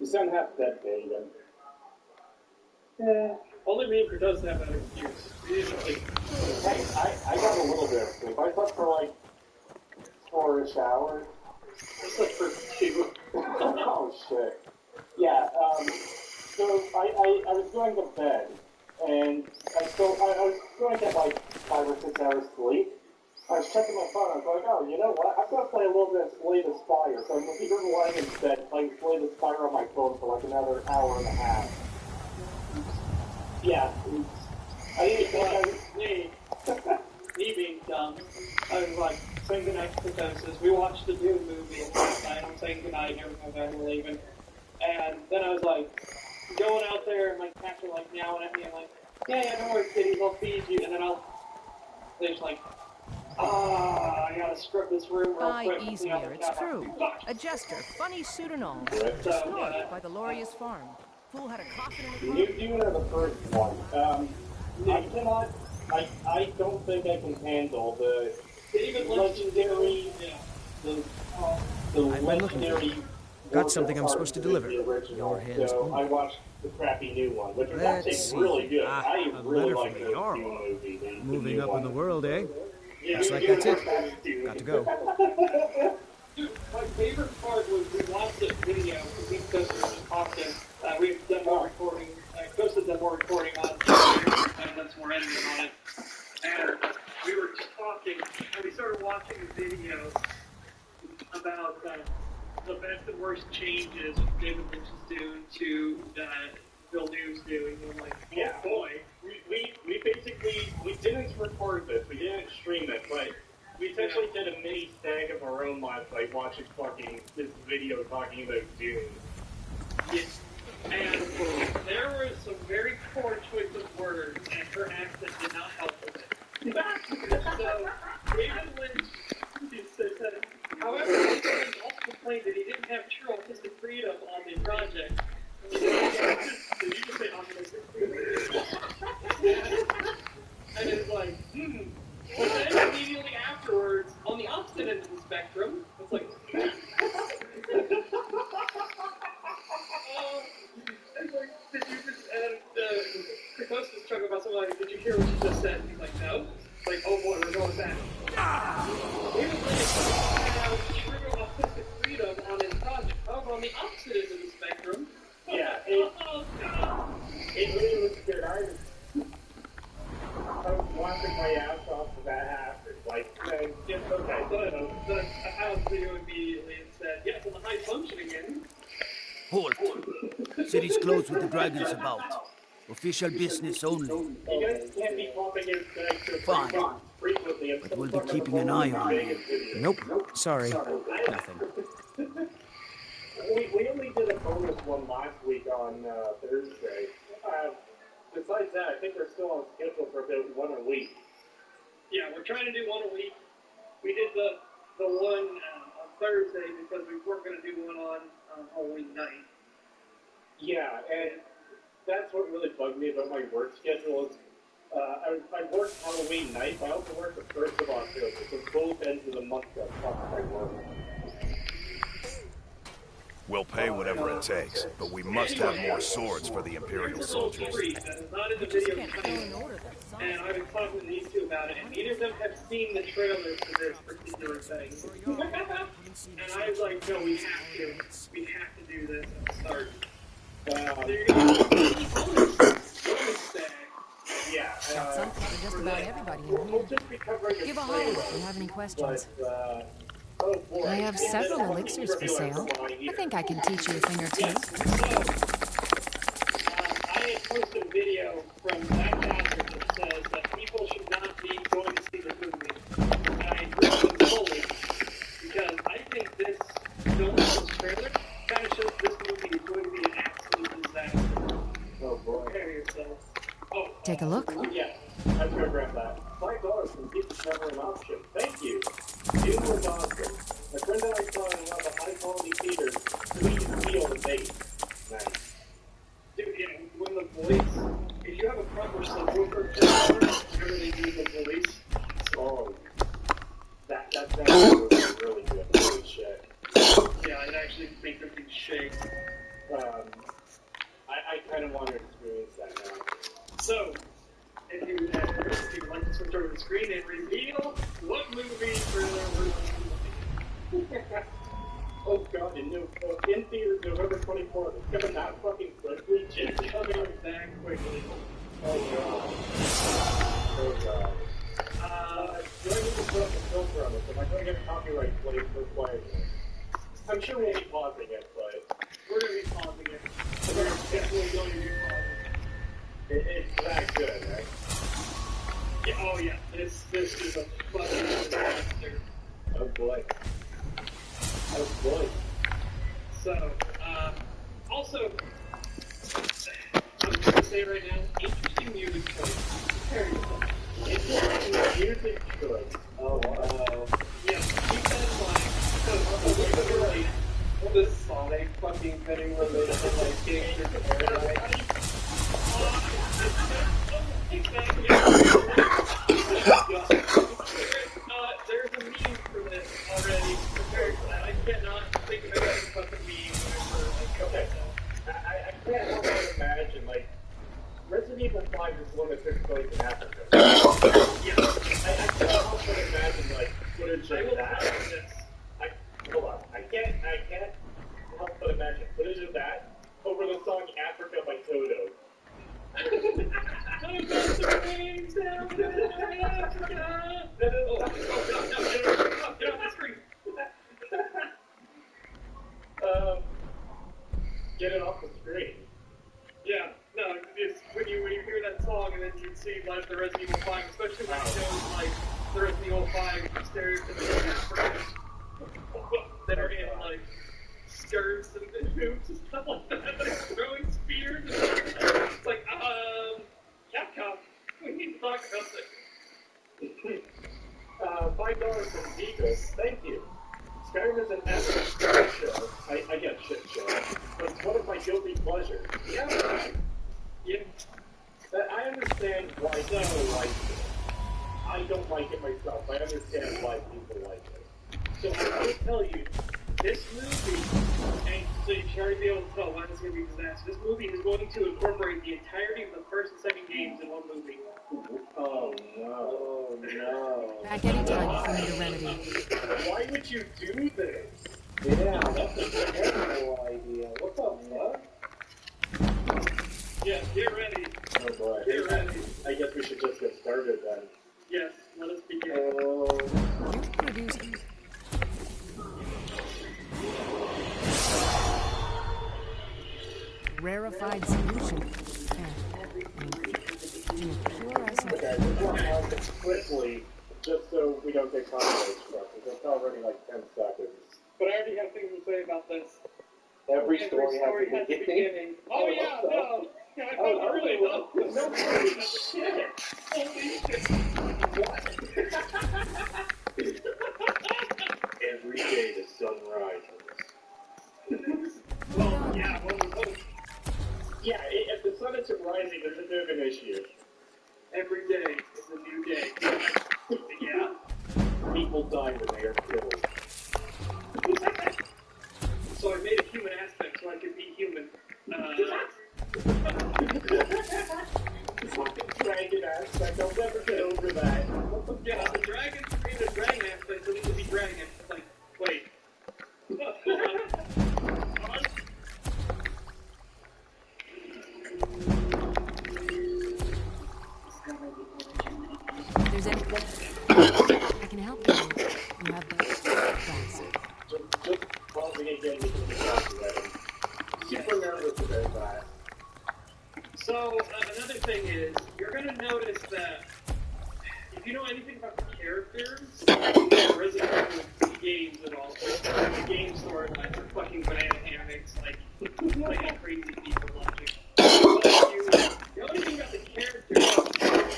sound half dead, David. Only me and doesn't have that excuse. Usually. Hey, I got a little bit of sleep. I slept for like 4-ish hours. I slept for 2. Oh shit. Yeah, so I was going to bed, and I was going to get like 5 or 6 hours sleep. I was checking my phone, I was like, oh, you know what, I've got to play a little bit of Slay the Spire, so I'm even lying in bed playing Slay the Spire on my phone for like another hour and a half. Yeah. I didn't think I was me being dumb. I was like, saying goodnight to Professors. We watched the Dune movie last night. I'm saying goodnight and everything as we're leaving. And then I was like, going out there and like cats are like meowing at me. I'm like, yeah, don't worry, kitties, I'll feed you. And then they're just like, I gotta scrub this room real quick. Easier, it's true. A jester, funny suit and all. North by the Laurius farm. Fool had a coffin in the You are the first one. I don't think I can handle the legendary, the legendary. Got something I'm supposed to deliver. Your hands so I watched the crappy new one, which was actually really good. I really like the new movie. Moving up in the world, eh? Yeah, looks like that's it. Got to go. Dude, my favorite part was we watched this video because we just talked to. We've done more recording. Costa done more recording on it, and done some more editing on it. And we were just talking, and we started watching a video about the best and worst changes David Lynch is doing to Bill News doing. And I'm like, oh boy. We basically, we didn't record this, we didn't stream it, but we essentially did a mini stag of our own last night watching fucking this video talking about Dune. Yeah. And there were some very poor choice of words, and her accent did not help with it. So, David Lynch said, however, David Lynch also complained that he didn't have true artistic freedom on the project. Did you just say artistic freedom? And it's like, But then immediately afterwards, on the opposite end of the spectrum, it's like, did you just, Krakosta's talking about something like, did you hear what you just said? And he's like, no. It's like, oh boy, we're going back. David Lynch has true artistic freedom on his project. However, on the opposite end of the spectrum, it really looks good. I was laughing my ass off when that happened. Like, yes, okay, so the house video immediately and said, yes, on the high functioning end. Halt. City's closed with the dragons about. Official business only. You guys can't be popping in Fine. frequently. But we'll be keeping an eye on you. Nope. Sorry. Nothing. We only did a bonus one last week on Thursday. Besides that, I think we're still on schedule for about one a week. Yeah, we're trying to do one a week. We did the one on Thursday because we weren't going to do one on Halloween night. Yeah, and that's what really bugged me about my work schedule is I work Halloween night, but I also work the 1st of October, so both ends of the month that I work. We'll pay whatever it takes, but we must have more swords for the Imperial soldiers. That is not in the video and I've been talking to these two about it, and neither of them have seen the trailers for this particular thing. And I was like, no, we have to do this at the start. Shots on for just about everybody in here. Give a holler if you have any questions. I have several elixirs for sale. I think I can teach you a thing or two. I had posted a video from that chapter that says that people should not be going to see the movie. And I agree with them fully, because I think this film trailer kind of shows this movie is going to be an absolute disaster. Oh boy. Prepare yourselves. Take a look. Yeah, I'm gonna grab that. $5 from Pizza Cover an option. Thank you. Dune was awesome. My friend and I saw it in one of the high-quality theaters, so we can feel the bass. Nice. Dude, yeah, when the voice, if you have a proper subwoofer, whenever they do the voice, oh, that's really good. Holy shit. Yeah, it actually makes everything shake. I kind of want to experience that now. So, if you would like to switch over the screen and reveal what movie trailer we're looking at. Oh god, in theaters November 24th. It's coming that fucking quickly. It's coming that quickly. Oh god. Oh god. Do I need to put up a filter on this? Am I going to get a copyright claim for playing it? I'm sure we'll be pausing it, but... We're going to be pausing it. We're definitely going to be pausing it. It's Yeah, oh yeah, this is a fucking disaster. Oh boy. Oh boy. So, also, I'm just gonna say right now, interesting music choice. Very good. Interesting music choice. Oh, wow. Yeah, keep that in mind. Because The Sonic fucking thing where they just like kick your paradise. Exactly. There's a meme for this already. Prepared for that. I cannot think of anything but the meme whenever Okay. I can't help but imagine, like, Resident Evil 5 is one that took place in Africa. Yeah. I can't help but imagine, like, footage of that. Hold on. I can't help but imagine footage of that over the song Africa by Toto. I got the wings down in Africa. No, get off the screen. Get it off the screen. Yeah, no, it's when you hear that song and then you see like the Resident Evil 5, especially when it shows like the Resident Evil 5 stereotypical Africans that are in like skirts and hoops and stuff like that, that are throwing spears. It's like, Capcom, we need to talk about this. $5 from Deagles, thank you. Skyrim is an epic shit show. I get shit show. But it's one of my guilty pleasures. Yeah. Yeah. I understand why people like it. I don't like it myself. I understand why people like it. So I will tell you, this movie, and so you should already be able to tell why this is going to be a disaster. This movie is going to incorporate the entirety of the first and second games in one movie. Oh no. Oh no. Back anytime if you need a remedy. Why would you do this? Yeah, that's a terrible idea. What the fuck? Yeah, get ready. Oh boy. Get ready. I guess we should just get started then. Yes, let us begin. You're producing. Rarefied solution. Okay, we're going on this quickly, just so we don't get copyright struck, because it's already like 10 seconds. But I already have things to say about this. Every story has a beginning. Oh yeah, no. Yeah, I thought you really know. No, shit. Holy shit. Every day the sun rises. Well, yeah, well, yeah, if the sun isn't rising, there's a bit of an issue. Every day is a new day. Yeah. People die when they are killed. So I made a human aspect so I could be human. Fucking dragon aspect, I'll never get over that. Yeah, the dragon created a dragon aspect so he could be dragon. Like, wait. If there's anything I can help you with, you have the class. Just pausing again because of the copyright. Super nervous about that. So, another thing is, you're going to notice that if you know anything about the characters, Resident Evil games and all, the game storylines are fucking banana hammocks, like crazy people watching. But if you know anything about the characters, you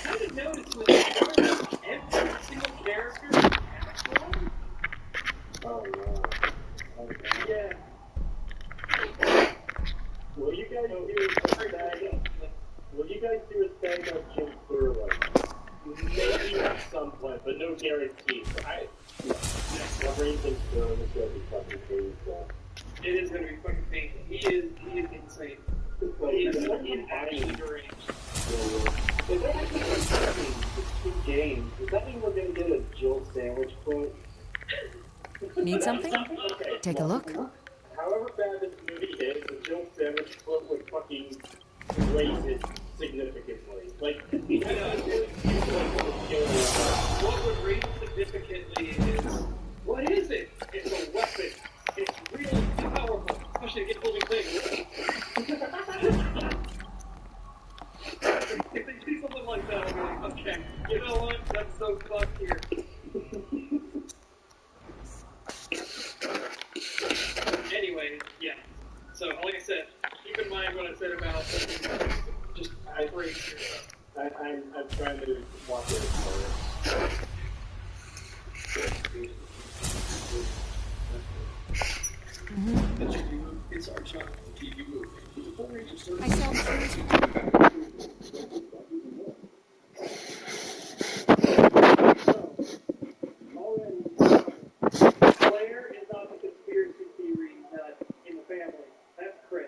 kind of notice when they start, every single character has one. Oh no. Okay. Yeah. Will you guys do a stand up Jim Thurlow? Maybe at some point, but no guarantees. My brain's been thrown, it's gonna be fucking crazy. It is gonna be fucking painful. He is insane. He is actually deranged. Is that actually the 2 games? Does that mean we're gonna get a Jill sandwich quote? Need something? Okay, Take a look. However bad this movie is, the Jill sandwich quote would fucking raise it significantly. Like, what would raise it significantly is, what is it? It's a weapon. It's really powerful, especially against living things. If they do something like that, I'm like, okay, you know what? our child and keep you moving. With the full range of I sell services. Claire is not the conspiracy theory nut in the family. That's Chris.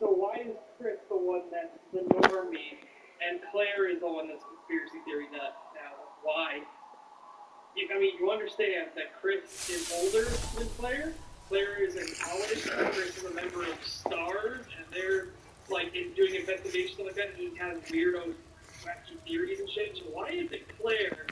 So why is Chris the one that's the normie, and Claire is the one that's conspiracy theory nut now? Why? You understand that Chris is older than Claire. Claire is an paladin. Chris is a member of STARS, and they're like doing investigations like that, and he has weirdo, wacky theories and shit. So why is it Claire